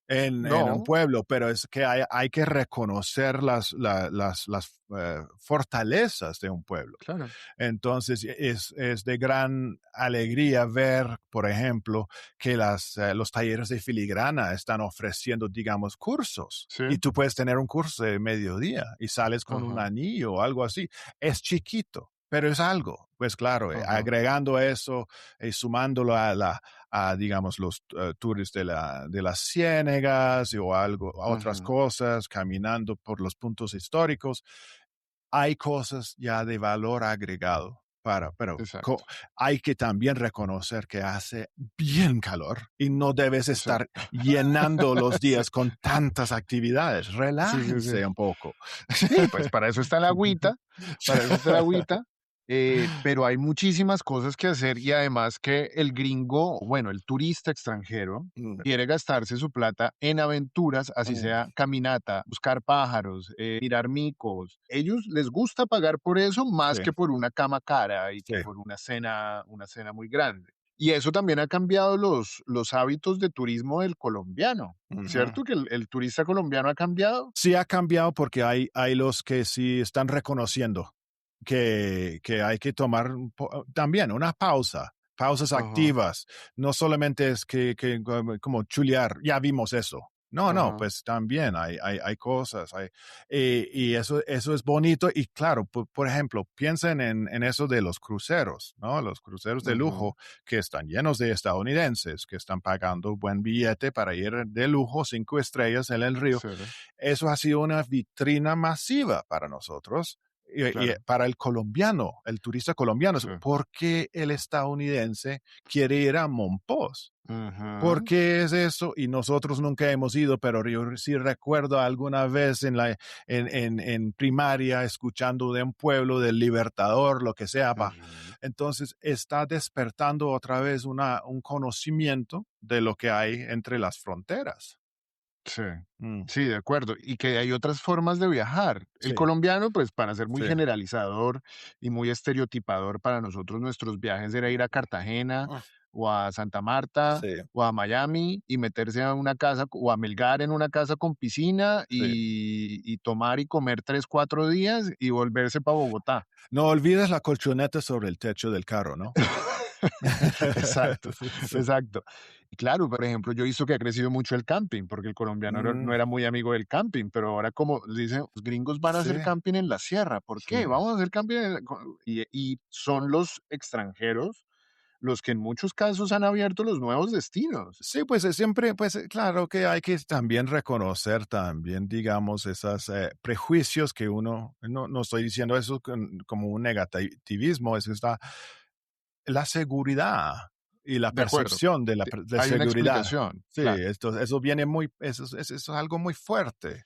en un
No,
pueblo, pero es que hay que reconocer las fortalezas de un pueblo.
claro.
Entonces, es de gran alegría ver, por ejemplo, que los talleres de filigrana están ofreciendo, digamos, cursos.
Sí,
Y tú puedes tener un curso de mediodía y sales con un
ajá,
anillo o algo así. Es chiquito, pero es algo. Pues claro,
ajá,
agregando eso y sumándolo digamos, los tours de las ciénegas o algo, a otras
ujú,
cosas, caminando por los puntos históricos, hay cosas ya de valor agregado pero
exacto,
hay que también reconocer que hace bien calor y no debes
sí,
estar llenando los días con tantas actividades.
sí, sí, sí.
Relájense un poco.
Sí, pues para eso está la agüita, para eso está la agüita, pero hay muchísimas cosas que hacer y además que el gringo, bueno, el turista extranjero
Mm,
quiere gastarse su plata en aventuras, así
mm,
sea caminata, buscar pájaros, mirar micos. Ellos les gusta pagar por eso más
sí,
que por una cama cara y
sí.
que por una cena muy grande. Y eso también ha cambiado los hábitos de turismo del colombiano,
Ujú.
¿cierto? Que el turista colombiano ha cambiado.
Sí ha cambiado porque hay los que sí están reconociendo que hay que tomar también una pausa, pausas
Ajá,
activas. No solamente es que como chulear, ya vimos eso. No, no,
ajá.
pues también hay cosas, y eso es bonito. Y claro, por ejemplo, piensen en eso de los cruceros, ¿no? Los cruceros de
Ujú,
lujo que están llenos de estadounidenses que están pagando buen billete para ir de lujo, 5 estrellas en el río.
sí,
Eso ha sido una vitrina masiva para nosotros y
claro,
para el colombiano, el turista colombiano.
sí.
¿Por qué el estadounidense quiere ir a Monpós? ¿Por
Ujú,
qué es eso? Y nosotros nunca hemos ido, pero yo sí recuerdo alguna vez en primaria escuchando de un pueblo del Libertador, lo que sea.
ujú,
Entonces está despertando otra vez un conocimiento de lo que hay entre las fronteras.
sí,
Mm,
sí, de acuerdo. Y que hay otras formas de viajar. El
sí,
colombiano, pues para ser muy
sí.
generalizador y muy estereotipador para nosotros, nuestros viajes era ir a Cartagena
Mm,
o a Santa Marta
sí,
o a Miami y meterse a una casa o a Melgar en una casa con piscina
sí.
y tomar y comer 3, 4 días y volverse para Bogotá.
No olvides la colchoneta sobre el techo del carro, ¿no?
Exacto,
Sí.
exacto. Y claro, por ejemplo, yo he visto que ha crecido mucho el camping, porque el colombiano
Mm,
no era muy amigo del camping, pero ahora como dicen, los gringos van a
sí,
hacer camping en la sierra. ¿Por
sí,
qué? Vamos a hacer camping y son los extranjeros los que en muchos casos han abierto los nuevos destinos.
Sí, pues siempre, pues claro que hay que también reconocer también, digamos, esos prejuicios que uno, no estoy diciendo eso como un negativismo, es la seguridad y la
De acuerdo.
percepción de de
Hay una
seguridad.
explicación,
Sí,
claro.
eso viene eso es algo muy fuerte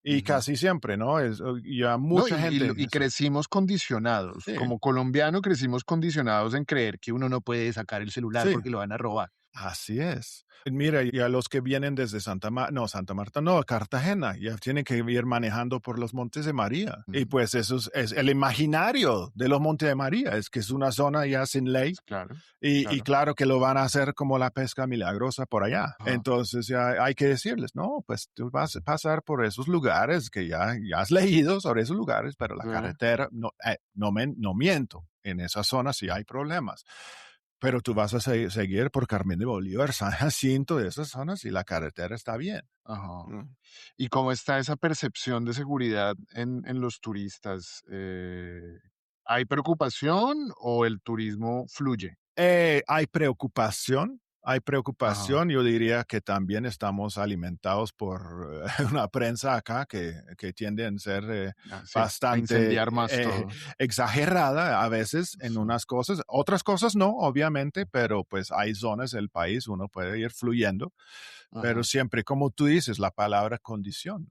y
Ujú.
casi siempre, ¿no? Y a
No,
mucha gente,
y crecimos condicionados.
sí,
Como colombiano crecimos condicionados en creer que uno no puede sacar el celular
sí.
porque lo van a robar.
Así es. Mira, y a los que vienen desde Santa Marta, no, Cartagena, ya tienen que ir manejando por los Montes de María. Y
Ujú.
pues eso es el imaginario de los Montes de María, es que es una zona ya sin ley.
Claro,
Y
claro.
claro que lo van a hacer como la pesca milagrosa por allá.
Ajá.
Entonces ya hay que decirles, no, pues tú vas a pasar por esos lugares que ya has leído sobre esos lugares, pero la
Sí,
carretera, no miento, en esa zona sí hay problemas. Pero tú vas a seguir por Carmen de Bolívar, San Jacinto, de esas zonas y la carretera está bien.
ajá.
Mm.
¿Y cómo está esa percepción de seguridad en los turistas? ¿Hay preocupación o el turismo fluye?
Hay
Ajá.
preocupación, yo diría que también estamos alimentados por una prensa acá que tiende a ser
Ah, sí, a
bastante
incendiar más todo.
exagerada a veces en
Sí.
unas cosas, otras cosas no, obviamente, pero pues hay zonas del país, uno puede ir fluyendo, pero
Ajá.
siempre, como tú dices, la palabra condición,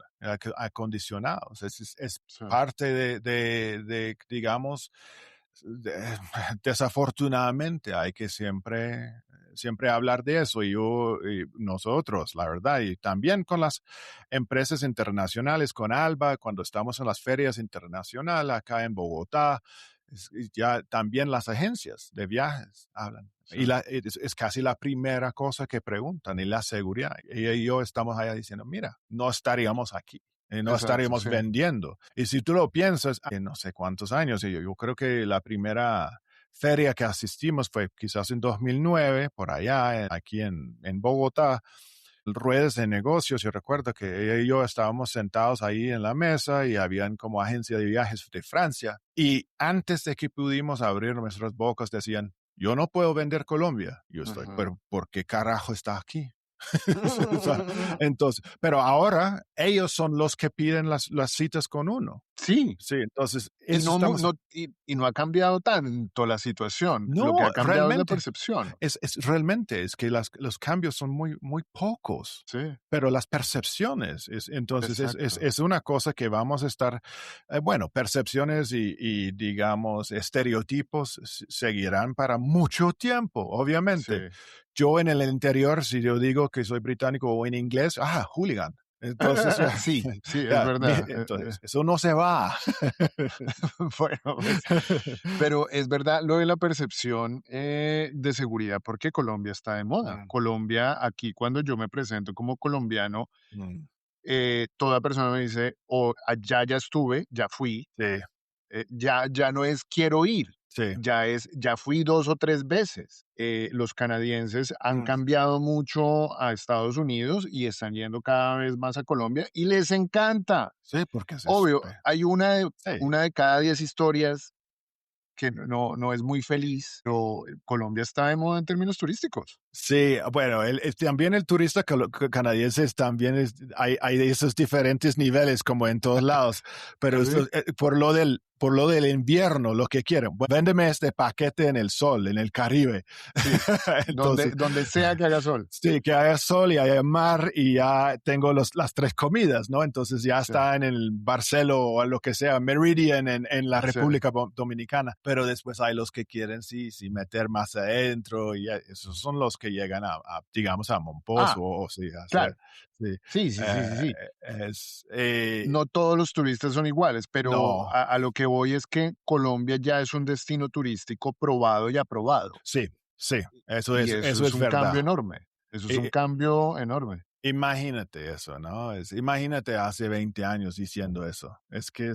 acondicionados, es
Sí.
parte digamos, de- desafortunadamente hay que siempre hablar de eso y nosotros, la verdad, y también con las empresas internacionales, con Alba, cuando estamos en las ferias internacionales acá en Bogotá, y ya también las agencias de viajes hablan.
Sí.
Y es casi la primera cosa que preguntan, y la seguridad. Y yo estamos allá diciendo, mira, no estaríamos aquí, no
Exacto,
estaríamos
sí.
vendiendo. Y si tú lo piensas, en no sé cuántos años, y yo creo que la primera feria que asistimos fue quizás en 2009, por allá, aquí en Bogotá, ruedas de negocios. Yo recuerdo que ella y yo estábamos sentados ahí en la mesa y habían como agencia de viajes de Francia. Y antes de que pudimos abrir nuestras bocas, decían, yo no puedo vender Colombia. Yo estoy,
Ujú.
pero ¿por qué carajo está aquí? O sea, entonces, pero ahora ellos son los que piden las citas con uno.
Sí,
Sí, entonces,
y
eso estamos.
y no ha cambiado tanto la situación. Lo que
No,
ha cambiado es la
realmente.
percepción.
Realmente es que los cambios son muy pocos,
Sí,
pero las percepciones, entonces
exacto.
es una cosa que vamos a estar, bueno, percepciones y, digamos, estereotipos seguirán para mucho tiempo,
Sí.
obviamente. Yo en el interior, si yo digo que soy británico o en inglés, hooligan. Entonces, ya,
Sí, sí, es verdad.
entonces, eso no se va.
Bueno, pues, pero es verdad lo de la percepción, de seguridad, porque Colombia está de moda.
Mm,
Colombia, aquí cuando yo me presento como colombiano,
mm,
toda persona me dice: "O allá ya estuve, ya fui",
sí,
ya no es quiero ir,
sí.
ya es ya fui 2 o 3 veces. Los canadienses han
Mm.
cambiado mucho a Estados Unidos y están yendo cada vez más a Colombia y les encanta.
Sí, porque
Obvio, hay
sí,
una de cada 10 historias que no es muy feliz, pero Colombia está de moda en términos turísticos.
sí, bueno, también el turista canadiense también hay esos diferentes niveles como en todos lados, pero
¿Así?
por lo del invierno, lo que quieren, véndeme este paquete en el sol, en el Caribe.
Sí,
Entonces,
donde sea que haga sol.
sí, que haya sol y haya mar y ya tengo las tres comidas, ¿no? Entonces ya
Sí,
está en el Barcelo o lo que sea, Meridian en la
sí,
República Dominicana. Pero después hay los que quieren, sí, meter más adentro y esos son los que llegan digamos, a Mompox
ah,
o sí, a hacer,
claro.
sí.
Sí, sí, sí, sí,
Eh,
sí.
es,
No todos los turistas son iguales, pero
no,
a lo que voy es que Colombia ya es un destino turístico probado y aprobado,
sí, sí,
y eso
eso
es
es
un cambio
verdad.
enorme. Eso es un cambio enorme.
Imagínate eso, ¿no? Imagínate hace 20 años diciendo eso. Es que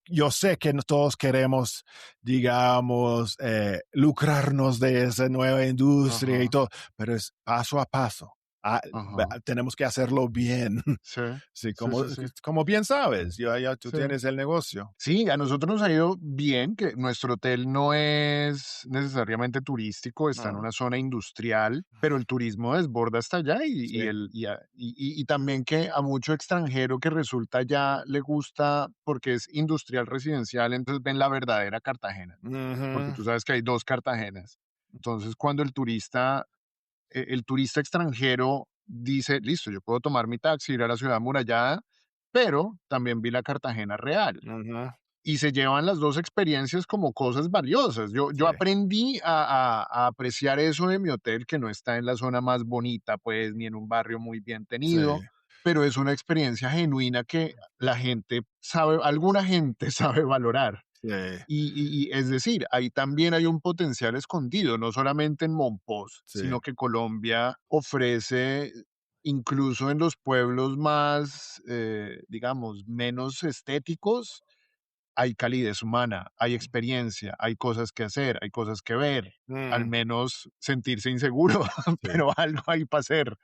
yo sé que no todos queremos, digamos, lucrarnos de esa nueva industria y
Ajá.
todo, pero es paso a paso.
Ajá.
tenemos que hacerlo bien.
Sí,
Sí,
sí, sí, sí.
como bien sabes, ya tú
Sí.
tienes el negocio.
Sí, a nosotros nos ha ido bien, que nuestro hotel no es necesariamente turístico, está en
Mm,
una zona industrial, pero el turismo desborda hasta allá
sí.
y también que a mucho extranjero que resulta ya le gusta porque es industrial residencial, entonces ven la verdadera Cartagena, porque
Ujú,
tú sabes que hay dos Cartagenas. Entonces, cuando el turista extranjero dice, listo, yo puedo tomar mi taxi, ir a la ciudad amurallada, pero también vi la Cartagena real
ujú,
y se llevan las 2 experiencias como cosas valiosas. Yo
sí,
aprendí a apreciar eso de mi hotel, que no está en la zona más bonita, pues, ni en un barrio muy bien
sí,
tenido, pero es una experiencia genuina que la gente sabe alguna gente sabe valorar.
sí.
Es decir, ahí también hay un potencial escondido, no solamente en Monpós,
Sí.
sino que Colombia ofrece, incluso en los pueblos más, digamos, menos estéticos, hay calidez humana, hay experiencia, hay cosas que hacer, hay cosas que ver, al
Mm,
menos sentirse inseguro,
sí.
pero algo hay para hacer.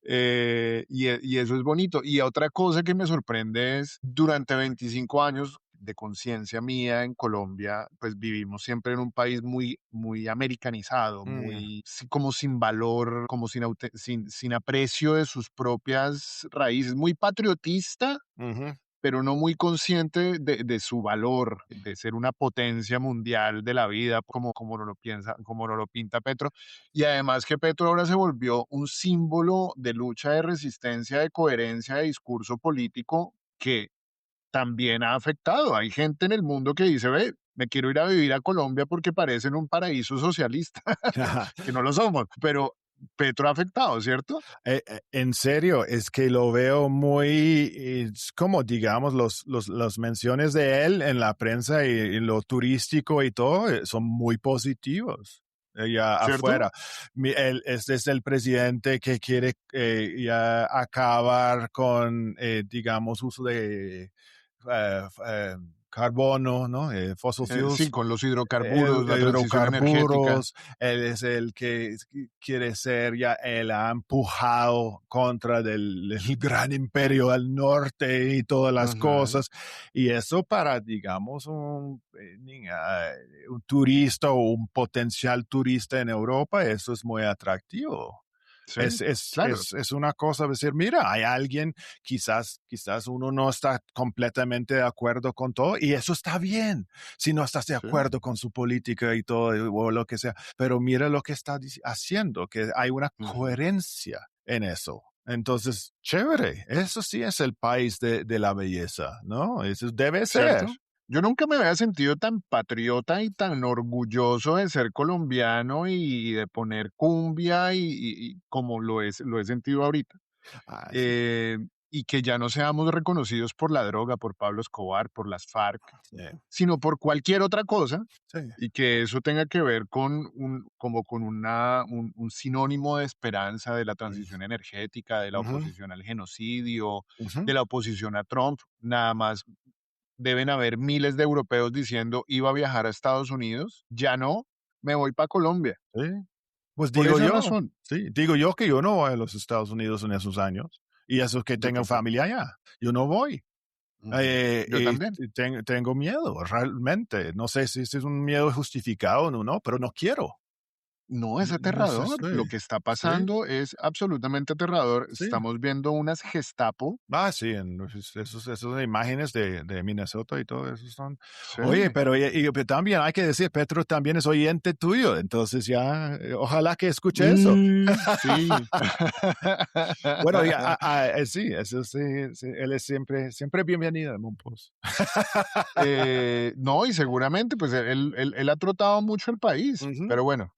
Y eso es bonito. Y otra cosa que me sorprende es, durante 25 años de conciencia mía en Colombia, pues vivimos siempre en un país muy, muy americanizado,
Mm,
muy como sin valor, como sin aprecio de sus propias raíces, muy patriotista,
ujú.
pero no muy consciente de su valor, de ser una potencia mundial de la vida, como no lo piensa, como no lo pinta Petro. Y además que Petro ahora se volvió un símbolo de lucha, de resistencia, de coherencia, de discurso político que también ha afectado. Hay gente en el mundo que dice, ve, me quiero ir a vivir a Colombia porque parecen un paraíso socialista, que no lo somos, pero Petro ha afectado, ¿cierto?
En serio, es que lo veo muy, es como digamos, los menciones de él en la prensa y lo turístico y todo son muy positivos. Ya
¿Cierto?
afuera. Este es el presidente que quiere ya acabar con, digamos, uso de carbono, ¿no? Fossil
Sí,
fuels,
con los hidrocarburos, la transición energética.
hidrocarburos, él es el que quiere ser ya, él ha empujado contra el gran imperio al norte y todas las
Ujú.
cosas, y eso para, digamos, un turista o un potencial turista en Europa, eso es muy atractivo.
Sí, claro.
Es una cosa decir, mira, hay alguien, quizás uno no está completamente de acuerdo con todo, y eso está bien, si no estás de
Sí,
acuerdo con su política y todo, o lo que sea, pero mira lo que está haciendo, que hay una
ujú,
coherencia en eso. Entonces, chévere, eso sí es el país de la belleza, ¿no? Eso debe ser.
¿cierto? Yo nunca me había sentido tan patriota y tan orgulloso de ser colombiano y de poner cumbia y como lo he sentido ahorita.
Ah, sí,
Eh, y que ya no seamos reconocidos por la droga, por Pablo Escobar, por las FARC,
sí,
sino por cualquier otra cosa,
sí.
y que eso tenga que ver con un sinónimo de esperanza de la
Mm,
transición energética, de la
ujú,
oposición al genocidio,
ujú,
de la oposición a Trump. Nada más deben haber miles de europeos diciendo: "Iba a viajar a Estados Unidos, ya no, me voy para Colombia",
sí. Pues
por
digo
esa
yo,
razón.
sí, digo yo que yo no voy a los Estados Unidos en esos años, y esos que
Yo
tengan
tampoco.
familia allá, yo no voy.
Ujú. Yo también.
Tengo miedo, realmente. No sé si ese es un miedo justificado o no, pero no quiero.
No, es
No sé,
aterrador.
sí,
Lo que está
sí,
pasando es absolutamente aterrador.
sí.
Estamos viendo unas Gestapo.
Ah, sí, esas imágenes de Minnesota y todo eso son.
Sí.
Oye, pero pero también hay que decir, Petro también es oyente tuyo, entonces ya, ojalá que escuche eso.
Sí.
Bueno, sí, eso sí, sí, él es siempre bienvenido en Monpós.
No, y seguramente, pues él ha trotado mucho el país,
Ujú.
pero bueno,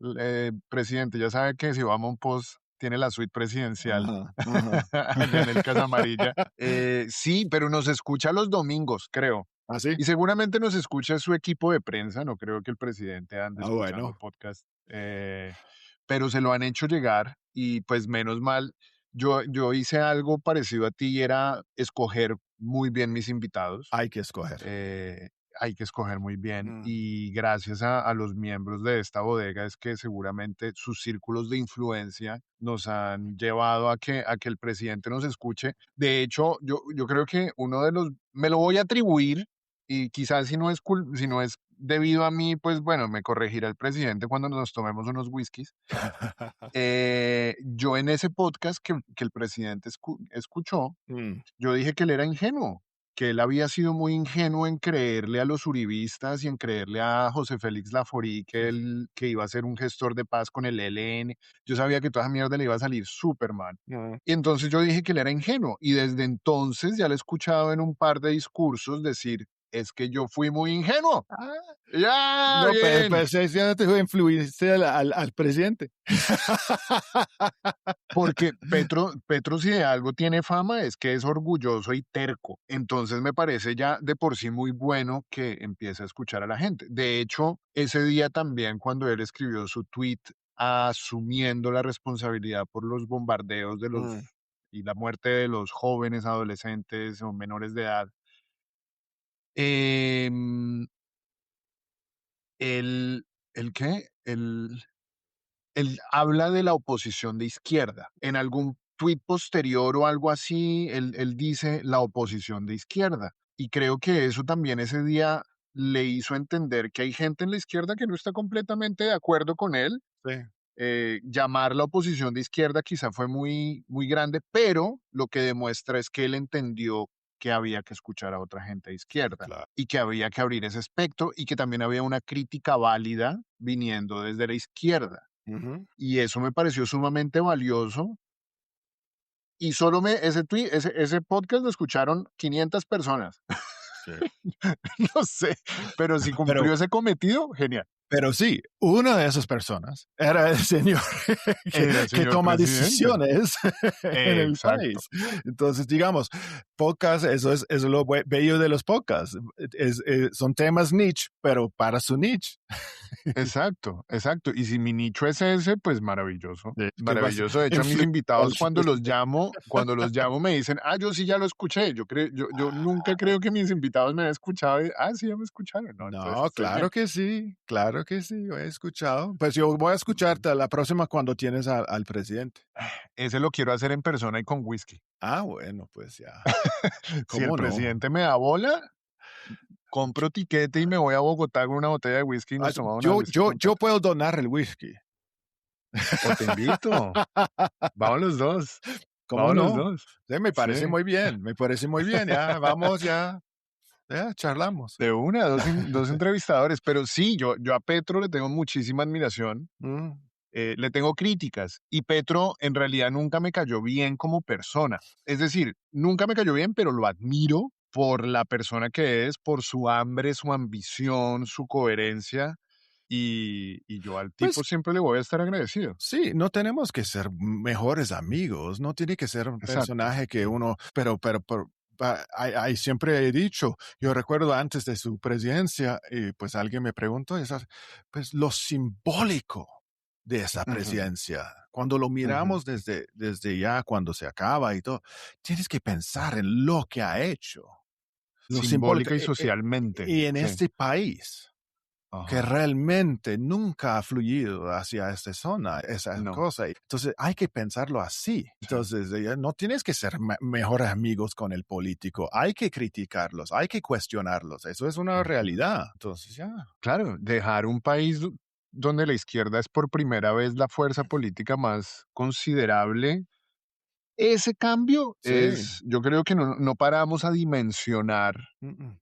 presidente, ya sabe que si va a Monpós, tiene la suite presidencial
Ajá, ajá.
allá en el Casa Amarilla. Sí, pero nos escucha los domingos, creo.
¿Ah, sí?
Y seguramente nos escucha su equipo de prensa, no creo que el presidente ande
Ah,
escuchando
bueno.
podcast, pero se lo han hecho llegar y pues menos mal. Yo hice algo parecido a ti y era escoger muy bien mis invitados.
Hay que escoger.
Eh, hay que escoger muy bien.
Mm.
Y gracias a los miembros de esta bodega es que seguramente sus círculos de influencia nos han llevado a que el presidente nos escuche. De hecho, yo creo que uno de los, me lo voy a atribuir y quizás si no es debido a mí, pues bueno, me corregirá el presidente cuando nos tomemos unos whiskies. Yo en ese podcast que el presidente escuchó,
Mm,
yo dije que él era ingenuo, que él había sido muy ingenuo en creerle a los uribistas y en creerle a José Félix Laforí que iba a ser un gestor de paz con el ELN. Yo sabía que toda esa mierda le iba a salir súper mal.
mm.
Y entonces yo dije que él era ingenuo y desde entonces ya lo he escuchado en un par de discursos decir, es que yo fui muy ingenuo.
Ah,
Ya,
no,
bien.
pues ya te influiste al presidente.
Porque Petro si de algo tiene fama es que es orgulloso y terco. Entonces me parece ya de por sí muy bueno que empiece a escuchar a la gente. De hecho, ese día también cuando él escribió su tweet asumiendo la responsabilidad por los bombardeos de los
Mm,
y la muerte de los jóvenes, adolescentes o menores de edad, em, él, ¿el qué? Él habla de la oposición de izquierda. En algún tuit posterior o algo así, él dice la oposición de izquierda. Y creo que eso también ese día le hizo entender que hay gente en la izquierda que no está completamente de acuerdo con él.
sí,
Llamar la oposición de izquierda quizá fue muy, muy grande, pero lo que demuestra es que él entendió que había que escuchar a otra gente de izquierda
claro.
y que había que abrir ese espectro y que también había una crítica válida viniendo desde la izquierda.
Ujú,
Y eso me pareció sumamente valioso. Y solo ese podcast lo escucharon 500 personas.
sí.
No sé, pero si
Pero
cumplió ese cometido, genial.
Pero sí, una de esas personas era el señor
Era el
que
señor
toma
presidente.
decisiones en el
Exacto,
país. Entonces, digamos, podcast, eso es lo bello de los podcasts. Son temas niche, pero para su niche.
exacto, exacto. Y si mi nicho es ese, pues maravilloso,
Que vas a
maravilloso. De hecho, a mis
influir al
invitados
presidente.
cuando los llamo me dicen, yo sí ya lo escuché. Yo nunca creo que mis invitados me han escuchado. Sí, ya me escucharon, ¿no? Entonces
No,
estoy bien.
claro que sí, yo he escuchado. Pues yo voy a escucharte la próxima cuando tienes al presidente.
Ese lo quiero hacer en persona y con whisky.
Ah, bueno, pues ya,
Si el
¿cómo no?
presidente me da bola, compro tiquete y me voy a Bogotá con una botella de whisky y
Ah,
nos tomamos una whisky
yo
completa.
puedo donar el whisky.
O te invito. Vamos los 2.
¿Cómo
Vamos los
no?
2.
Sí, me
Sí,
parece muy bien, me parece muy bien. Ya, vamos, ya charlamos.
de una, 2 entrevistadores. Pero sí, yo a Petro le tengo muchísima admiración,
Mm,
le tengo críticas, y Petro en realidad nunca me cayó bien como persona. Es decir, nunca me cayó bien, pero lo admiro por la persona que es, por su hambre, su ambición, su coherencia, y yo al tipo
pues
siempre le voy a estar agradecido.
sí, no tenemos que ser mejores amigos, no tiene que ser un
Exacto.
personaje que uno, siempre he dicho, yo recuerdo antes de su presidencia, y pues alguien me preguntó, pues lo simbólico de esa
Ujú,
presidencia, cuando lo
ujú.
miramos desde ya cuando se acaba y todo, tienes que pensar en lo que ha hecho, lo simbólico,
Simbólica y socialmente,
y en
sí.
este país que
Ajá.
realmente nunca ha fluido hacia esta zona, esa
No,
cosa. Entonces hay que pensarlo así.
sí,
Entonces no tienes que ser mejores amigos con el político, hay que criticarlos, hay que cuestionarlos. Eso es una
ujú.
realidad. Entonces ya.
Claro, dejar un país donde la izquierda es por primera vez la fuerza política más considerable, ese cambio
Sí.
es, yo creo que no paramos a dimensionar
Mm, mm.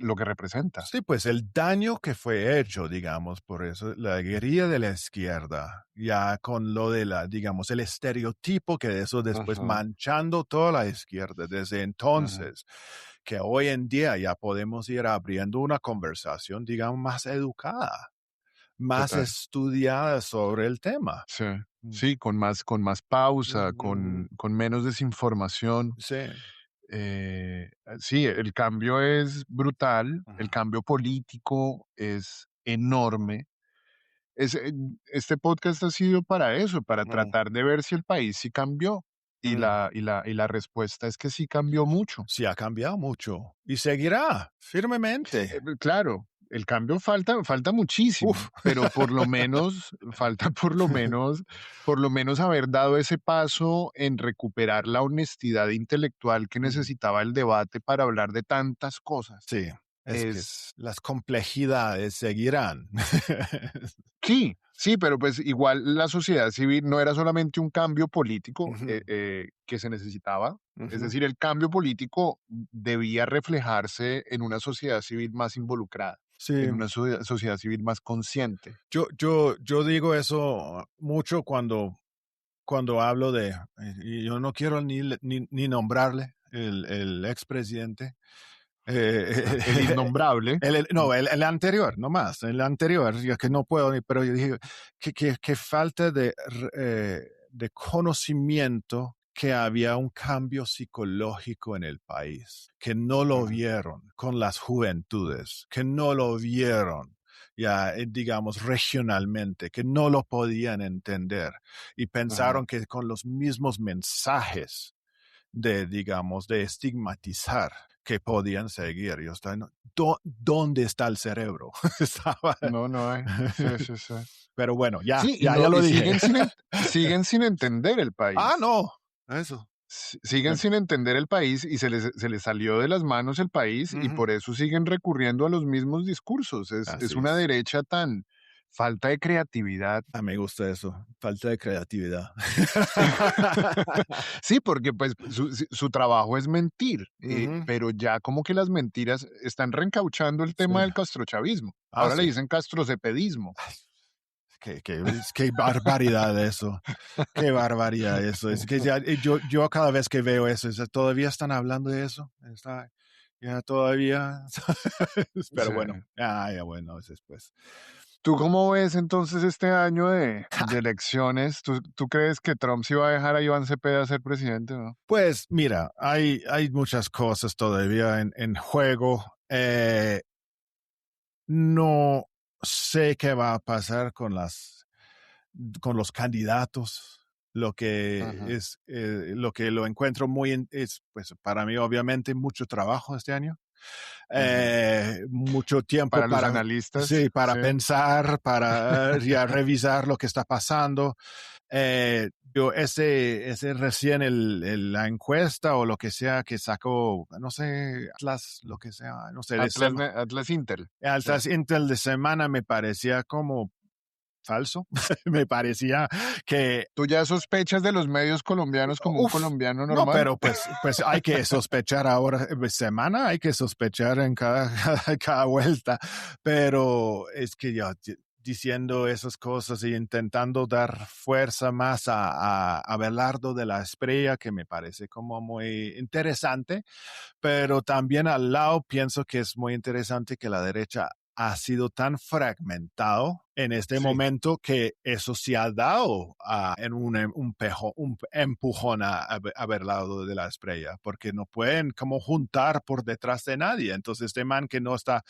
lo que representa.
Sí, pues el daño que fue hecho, digamos, por eso, la guerrilla de la izquierda, ya con lo de digamos, el estereotipo que eso después
Ajá,
manchando toda la izquierda desde
ujú,
entonces, que hoy en día ya podemos ir abriendo una conversación, digamos, más educada, más
total.
estudiada sobre el tema.
Sí,
Mm,
sí, con más pausa,
mm,
con menos desinformación.
sí.
Sí, el cambio es brutal, el
Ujú,
cambio político es enorme. Este podcast ha sido para eso, para
mm.
tratar de ver si el país sí cambió.
Mm.
y la respuesta es que sí cambió mucho.
Sí, ha cambiado mucho y seguirá firmemente.
Claro, el cambio falta
Uf.
muchísimo, pero por lo menos falta por lo menos haber dado ese paso en recuperar la honestidad intelectual que
Mm.
necesitaba el debate para hablar de tantas cosas.
Sí, es que
Es
las complejidades seguirán.
Sí, sí, pero pues igual la sociedad civil no era solamente un cambio político
Ujú,
que se necesitaba, es
ujú.
decir, el cambio político debía reflejarse en una sociedad civil más involucrada,
Sí,
en una sociedad civil más consciente.
yo digo eso mucho cuando hablo de, y yo no quiero ni nombrarle el expresidente.
El innombrable.
No, el anterior, no más, el anterior, ya que no puedo, pero yo dije que falta de conocimiento que había un cambio psicológico en el país, que no lo
Ujú,
vieron con las juventudes, que no lo vieron ya, digamos, regionalmente, que no lo podían entender y
ajá.
pensaron que con los mismos mensajes digamos, de estigmatizar que podían seguir. Yo estaba, no, ¿dónde está el cerebro? Estaba,
No, no hay. Sí, sí, sí.
pero bueno,
Sí, y
ya
no,
lo
y
dije.
siguen sin entender el
Ah,
país.
no, eso.
Siguen sin entender el país y se les salió de las manos el país y
Ujú.
por eso siguen recurriendo a los mismos discursos. Es
Así
una
es.
derecha tan falta de creatividad.
Ah, me gusta eso. Falta de creatividad.
Sí, porque pues su trabajo es mentir,
Ujú.
pero ya como que las mentiras están reencauchando el
Sí.
tema del castrochavismo.
Ah,
Ahora le
sí.
dicen castrocepedismo.
Qué barbaridad eso. Qué barbaridad eso. Es que ya, yo cada vez que veo eso, todavía están hablando de eso. Ya todavía. Pero
Sí.
bueno, ya bueno, es después.
¿Tú cómo ves entonces este año de elecciones? ¿Tú crees que Trump sí va a dejar a Iván Cepeda ser presidente o no?
Pues mira, hay muchas cosas todavía en juego. No sé qué va a pasar con los candidatos. Lo que
Ajá.
es, lo que lo encuentro es, pues para mí, obviamente, mucho trabajo este año.
Ujú.
Mucho tiempo
Para los analistas,
sí, para
sí.
pensar, para ya revisar lo que está pasando. Ese recién la encuesta o lo que sea que sacó, no sé, Atlas, lo que sea, no sé,
Atlas Intel, sí.
Atlas Intel de semana me parecía como falso. Me parecía que
¿Tú ya sospechas de los medios colombianos como un
uf,
colombiano
no,
normal?
pero pues hay que sospechar ahora, semana hay que sospechar en cada vuelta, pero es que ya diciendo esas cosas y intentando dar fuerza más a Abelardo de la Espriella, que me parece como muy interesante, pero también al lado pienso que es muy interesante que la derecha ha sido tan fragmentado en este
Sí.
momento que eso se ha dado en un empujón a ver lado de la estrella, porque no pueden como juntar por detrás de nadie. Entonces, este man que no está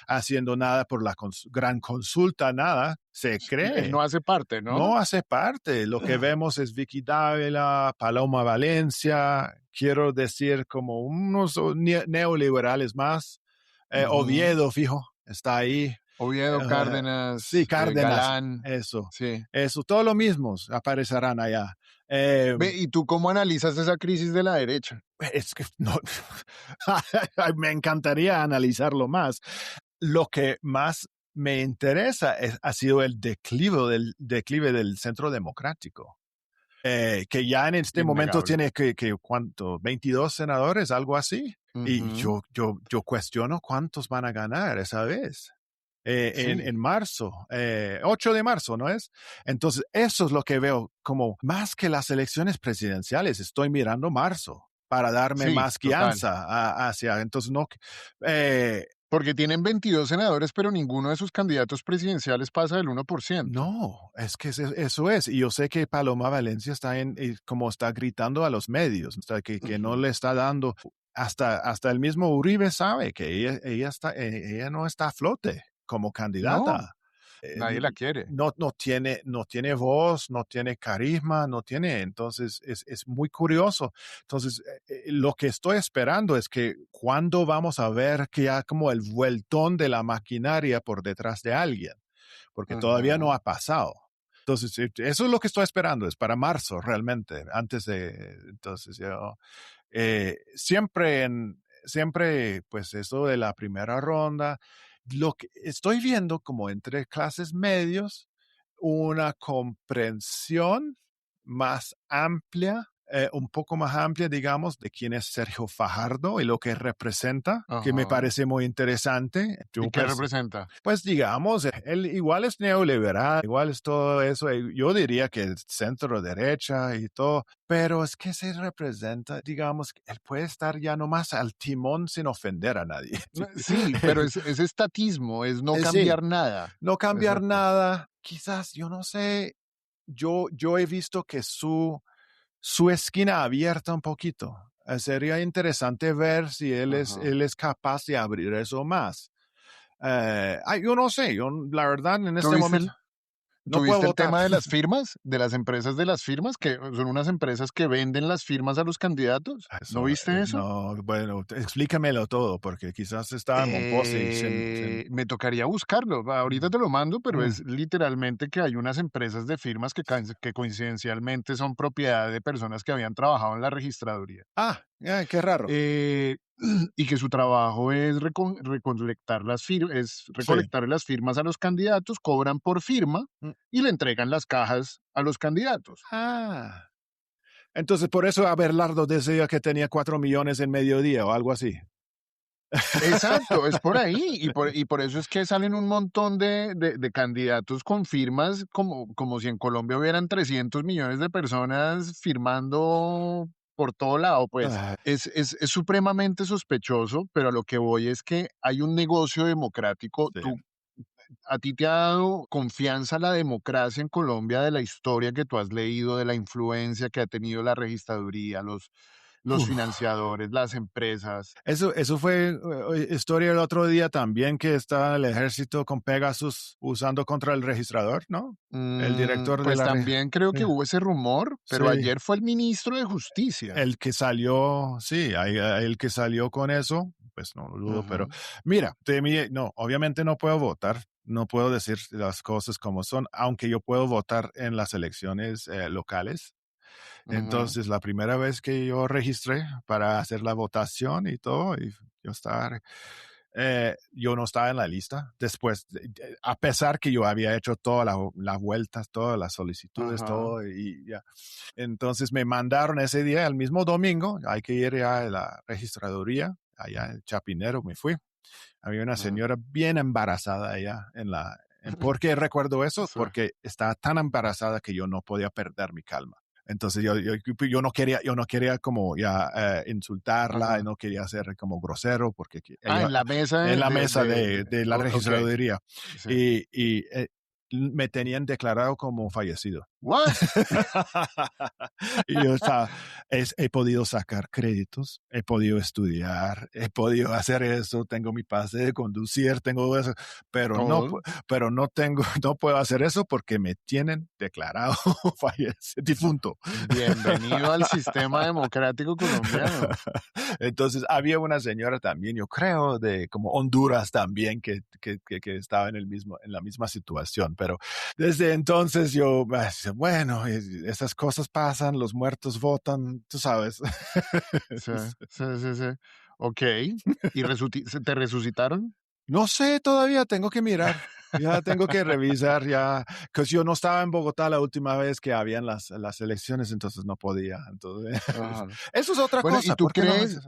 haciendo nada por la gran consulta, nada, se
Él
cree.
no hace parte, ¿no?
No hace parte. Lo que vemos es Vicky Dávila, Paloma Valencia, quiero decir como unos neoliberales más.
Ujú.
Oviedo, fijo, está ahí.
Oviedo,
Sí,
Cárdenas,
Cárdenas,
Galán,
eso.
sí.
Eso, todos los mismos aparecerán allá. Eh,
Ve, ¿y tú cómo analizas esa crisis de la derecha?
es que no, me encantaría analizarlo más. Lo que más me interesa ha sido el declive del centro democrático. Que ya en este momento
Innegable.
tiene ¿cuánto? 22 senadores, algo así. Y
Ujú.
yo cuestiono cuántos van a ganar esa vez. En
Sí,
marzo, 8 de marzo, ¿no es? Entonces, eso es lo que veo como más que las elecciones presidenciales, estoy mirando marzo para darme
sí,
más
total.
guianza hacia, entonces no, eh,
Porque tienen 22 senadores, pero ninguno de sus candidatos presidenciales pasa del 1%.
no, es que eso es. Y yo sé que Paloma Valencia está como está gritando a los medios, o sea, que no
Ujú.
le está dando, hasta el mismo Uribe sabe que ella no está a flote como
No,
candidata.
Nadie la quiere.
no tiene voz, no tiene carisma, no tiene, entonces es muy curioso. Entonces, lo que estoy esperando es que cuando vamos a ver que ya como el vueltón de la maquinaria por detrás de alguien, porque todavía no
Ujú.
ha pasado. Entonces, eso es lo que estoy esperando, es para marzo realmente, antes de, entonces yo, siempre, pues eso de la primera ronda, lo que estoy viendo como entre clases medios, una comprensión más amplia, un poco más amplia, digamos, de quién es Sergio Fajardo y lo que representa, que me
Ajá.
parece muy interesante.
¿Y
Yo,
qué
pues,
representa?
pues digamos, él igual es neoliberal, igual es todo eso. Yo diría que es centro derecha y todo, pero es que se representa, digamos, que él puede estar ya nomás al timón sin ofender a nadie.
Sí, pero es estatismo, es no
Sí,
cambiar nada.
no cambiar
Exacto.
nada, quizás, yo no sé, yo he visto que su esquina abierta un poquito. Sería interesante ver si él es,
Ajá.
él es capaz de abrir eso más. Yo no sé, yo la verdad en este
¿Tuviste
momento
el,
no puedo
tuviste el
votar.
tema de las firmas? De las empresas de las firmas, que son unas empresas que venden las firmas a los candidatos. ¿No
Eso,
viste eso?
no, bueno, explícamelo todo, porque quizás estaba en Momposi y
Me tocaría buscarlo. Ahorita
mm,
te lo mando, pero
mm.
es literalmente que hay unas empresas de firmas que coincidencialmente son propiedad de personas que habían trabajado en la registraduría.
Qué raro.
Eh, y que su trabajo es
Sí.
recolectar las firmas a los candidatos, cobran por firma
Mm.
y le entregan las cajas a los candidatos.
Ah, entonces por eso Abelardo decía que tenía 4 millones en mediodía o algo así.
Exacto, es por ahí, y por eso es que salen un montón de candidatos con firmas, como si en Colombia hubieran 300 millones de personas firmando por todo lado, pues.
Ah,
Es supremamente sospechoso, pero a lo que voy es que hay un negocio democrático.
sí.
¿A ti te ha dado confianza la democracia en Colombia de la historia que tú has leído, de la influencia que ha tenido la registraduría, los
Uf.
financiadores, las empresas?
Eso fue historia el otro día también que estaba el ejército con Pegasus usando contra el registrador, ¿no? El director de
Pues
la...
también creo que
eh,
hubo ese rumor, pero
sí,
ayer fue el ministro de Justicia.
el que salió, sí, el que salió con eso, pues no lo dudo, pero
Ujú,
mira, no, obviamente no puedo votar, no puedo decir las cosas como son, aunque yo puedo votar en las elecciones locales.
ujú,
Entonces, la primera vez que yo registré para hacer la votación y todo, y yo no estaba en la lista. Después, a pesar que yo había hecho todas las vueltas, todas las solicitudes,
ajá,
todo, y ya. Entonces me mandaron ese día, el mismo domingo, hay que ir ya a la registraduría, allá en Chapinero, me fui. Había una
ujú.
señora bien embarazada allá ¿por qué recuerdo eso?
Sí,
Porque estaba tan embarazada que yo no podía perder mi calma. Entonces yo no quería como ya insultarla, y
ajá.
no quería ser como grosero porque
En
ella
la mesa
en la mesa
de
de la
okey,
registraduría
sí.
y me tenían declarado como fallecido.
¿What?
Y yo estaba, he podido sacar créditos, he podido estudiar, he podido hacer eso, tengo mi pase de conducir, tengo eso, pero no,
Todo.
pero no tengo, no puedo hacer eso porque me tienen declarado difunto.
Bienvenido al sistema democrático colombiano.
Entonces había una señora también, yo creo, de como Honduras también, que estaba en la misma situación, pero desde entonces yo, bueno, esas cosas pasan, los muertos votan, tú sabes.
Sí, sí, sí, sí. Okey. ¿Y te resucitaron?
No sé todavía, tengo que mirar. Ya tengo que revisar ya, que yo no estaba en Bogotá la última vez que habían las elecciones, entonces no podía. Entonces,
Ajá.
eso es otra
Bueno, ¿y
cosa, ¿por qué no me haces?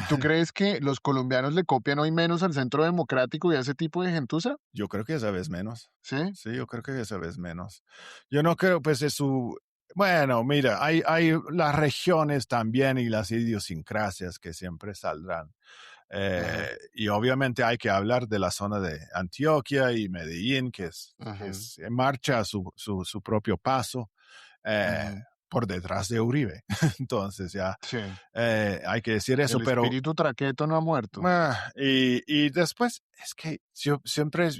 tú crees que los colombianos le copian hoy menos al Centro Democrático y a ese tipo de gentuza?
Yo creo que esa vez menos.
¿Sí?
Sí, yo creo que esa vez menos. Yo no creo, pues, bueno, mira, hay las regiones también y las idiosincrasias que siempre saldrán.
Ajá,
Y obviamente hay que hablar de la zona de Antioquia y Medellín, que
ajá,
marcha a su propio paso. Eh,
ajá.
por detrás de Uribe. Entonces ya
sí.
hay que decir eso,
El
pero
espíritu traqueto no ha muerto.
y después es que yo siempre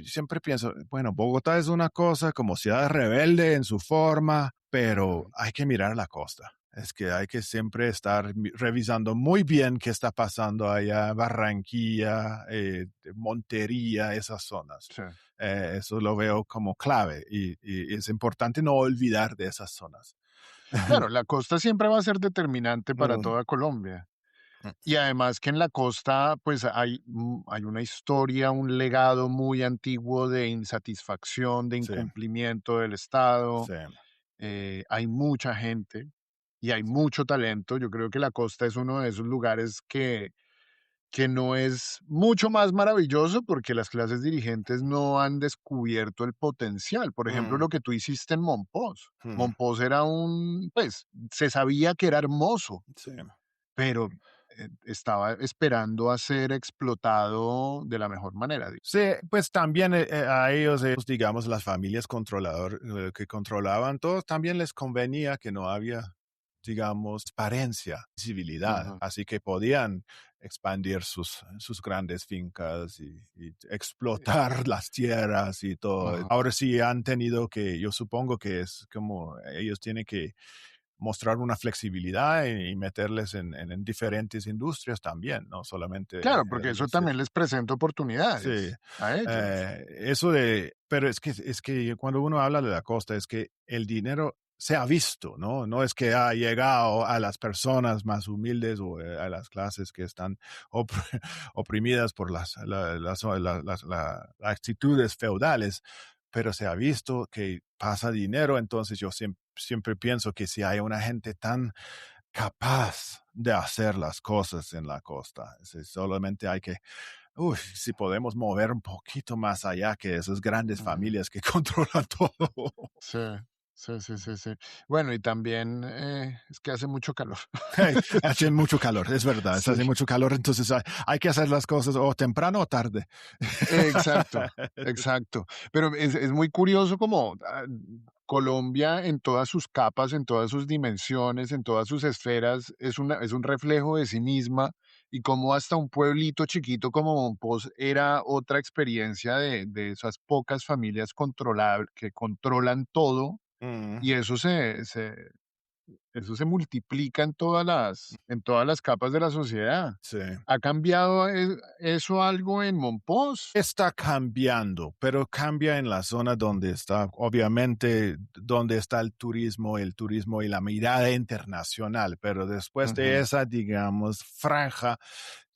pienso, bueno, Bogotá es una cosa como ciudad rebelde en su forma, pero hay que mirar la costa. Es que hay que siempre estar revisando muy bien qué está pasando allá, Barranquilla, Montería, esas zonas.
Sí.
Eso lo veo como clave y es importante no olvidar de esas zonas.
Claro, la costa siempre va a ser determinante para
Mm,
toda Colombia.
mm,
Y además que en la costa, pues hay una historia, un legado muy antiguo de insatisfacción, de
sí,
incumplimiento del Estado.
sí.
Hay mucha gente y hay mucho talento. Yo creo que la costa es uno de esos lugares que no es mucho más maravilloso porque las clases dirigentes no han descubierto el potencial. Por ejemplo,
Mm,
lo que tú hiciste en Monpós.
mm,
Monpós era pues se sabía que era hermoso,
sí.
pero estaba esperando a ser explotado de la mejor manera.
Sí, pues también a ellos, digamos, las familias que controlaban todos, también les convenía que no había, digamos, transparencia, visibilidad.
Ajá,
Así que podían expandir sus grandes fincas y explotar las tierras y todo.
ajá.
Ahora sí han tenido que, yo supongo que es como ellos tienen que mostrar una flexibilidad y meterles en diferentes industrias también, no solamente
Claro, porque
el
eso
sí.
también les presenta
Sí,
oportunidades a ellos.
eso pero es que cuando uno habla de la costa es que el dinero se ha visto, ¿no? No es que ha llegado a las personas más humildes o a las clases que están op- oprimidas por las actitudes feudales, pero se ha visto que pasa dinero, entonces yo siempre pienso que si hay una gente tan capaz de hacer las cosas en la costa, solamente hay que uy, si podemos mover un poquito más allá que esas grandes
Ujú.
familias que controlan todo.
Sí, sí, sí, sí, sí. Bueno, y también es que hace mucho calor.
Hey, hace mucho calor, es verdad,
Sí,
hace mucho calor, entonces hay que hacer las cosas o temprano o tarde.
exacto, exacto. Pero es muy curioso como Colombia en todas sus capas, en todas sus dimensiones, en todas sus esferas, es un reflejo de sí misma y como hasta un pueblito chiquito como Monpós era otra experiencia de esas pocas familias que controlan todo
Mm,
y eso se multiplica en todas las capas de la sociedad.
sí.
¿Ha cambiado eso algo en Monpós?
Está cambiando, pero cambia en la zona donde está, obviamente, donde está el turismo y la mirada internacional, pero después de
Ujú,
esa, digamos, franja,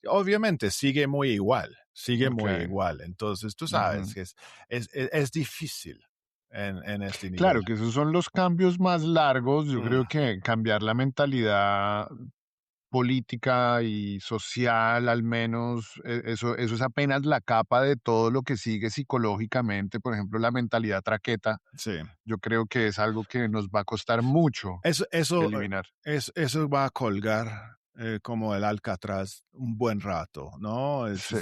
obviamente sigue muy
okey,
igual. Entonces, tú sabes
ujú.
que es difícil en este nivel.
Claro que esos son los cambios más largos. Yo
Mm,
creo que cambiar la mentalidad política y social, al menos, eso es apenas la capa de todo lo que sigue psicológicamente. Por ejemplo, la mentalidad traqueta,
sí.
yo creo que es algo que nos va a costar mucho
Eso,
eliminar.
eso va a colgar como el Alcatraz un buen rato, ¿no?
Sí,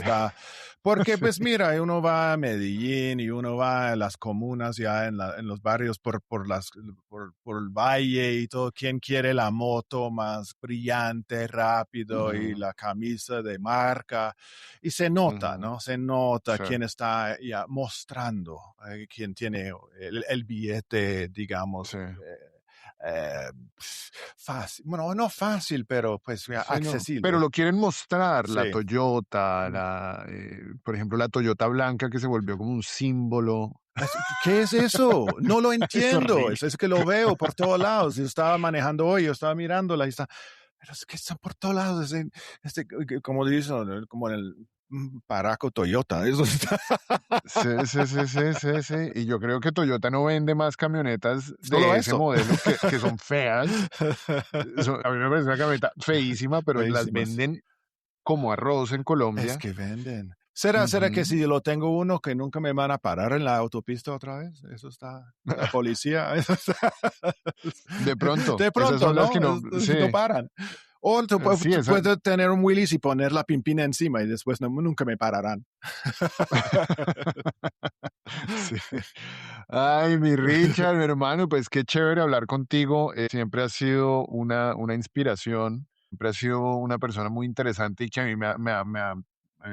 Porque
sí,
pues mira, uno va a Medellín y uno va a las comunas ya en los barrios por el valle y todo. ¿Quién quiere la moto más brillante, rápido y
ujú,
la camisa de marca? Y se nota,
ujú,
¿no? Se nota
sí,
quién está ya mostrando, quién tiene el billete, digamos.
sí.
Eh, fácil, bueno, no fácil, pero pues
Sí, no, pero
accesible.
lo quieren mostrar, la
Sí.
Toyota,
Mm.
por ejemplo, la Toyota blanca que se volvió como un símbolo.
¿Qué es eso? No lo
Es
entiendo.
horrible.
Es que lo veo por todos lados. Yo estaba manejando hoy, yo estaba mirándola y está, pero es que está por todos lados. Como dicen, ¿no? Como en el Paraco Toyota. Eso está.
Sí, sí, sí, sí, sí, sí. Y yo creo que Toyota no vende más camionetas
Solo
de ese
eso.
modelo que son feas. A mí me parece una camioneta feísima, pero las
Feísimas.
venden como arroz en
Es
Colombia.
que venden. ¿Será que
Ujú.
si lo tengo uno que nunca me van a parar en la autopista otra vez? Eso está, la policía, eso está.
De pronto,
De
esas
pronto,
son las que
¿no?
no, sí,
No paran. O tú
Sí, esa,
puedes tener un Willys y poner la pimpina encima y después nunca me pararán.
sí. Ay, mi Richard, mi hermano, pues qué chévere hablar contigo. Siempre has sido una inspiración, siempre has sido una persona muy interesante y que a mí a mí me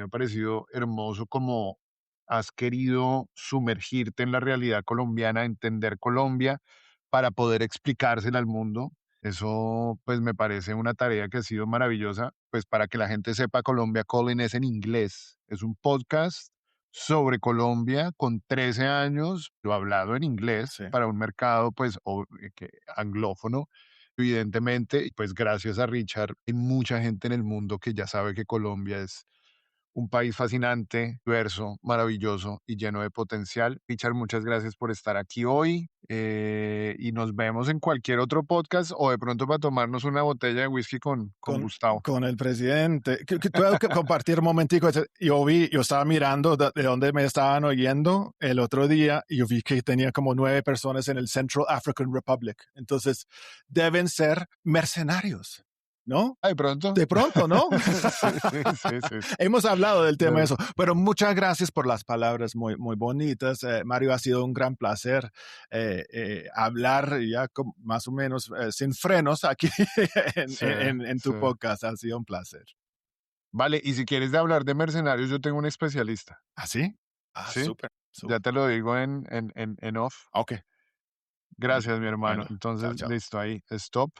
ha parecido hermoso como has querido sumergirte en la realidad colombiana, entender Colombia para poder explicársela al mundo. Eso, pues, me parece una tarea que ha sido maravillosa. Pues, para que la gente sepa, Colombia Calling es en inglés. Es un podcast sobre Colombia con 13 años, lo hablado en inglés
Sí.
para un mercado, pues, anglófono, evidentemente. Y pues, gracias a Richard, hay mucha gente en el mundo que ya sabe que Colombia es un país fascinante, diverso, maravilloso y lleno de potencial. Richard, muchas gracias por estar aquí hoy y nos vemos en cualquier otro podcast o de pronto para tomarnos una botella de whisky con Gustavo.
Con el presidente. Puedo compartir un momentico. Yo estaba mirando de dónde me estaban oyendo el otro día y yo vi que tenía como 9 personas en el Central African Republic. Entonces, deben ser mercenarios, ¿no?
Ah, de pronto.
De pronto, ¿no?
Sí, sí, sí, sí.
Hemos hablado del tema de
De-
eso, pero muchas gracias por las palabras muy, muy bonitas. Mario, ha sido un gran placer hablar ya más o menos sin frenos aquí
sí,
en
sí.
tu podcast. Ha sido un placer.
Vale, y si quieres de hablar de mercenarios, yo tengo un especialista,
¿Ah, sí? Ah,
¿sí?
súper,
Ya
súper.
te lo digo en off.
Ok, bueno,
Gracias, mi hermano.
bueno, chao,
Entonces,
chao.
listo, ahí, stop.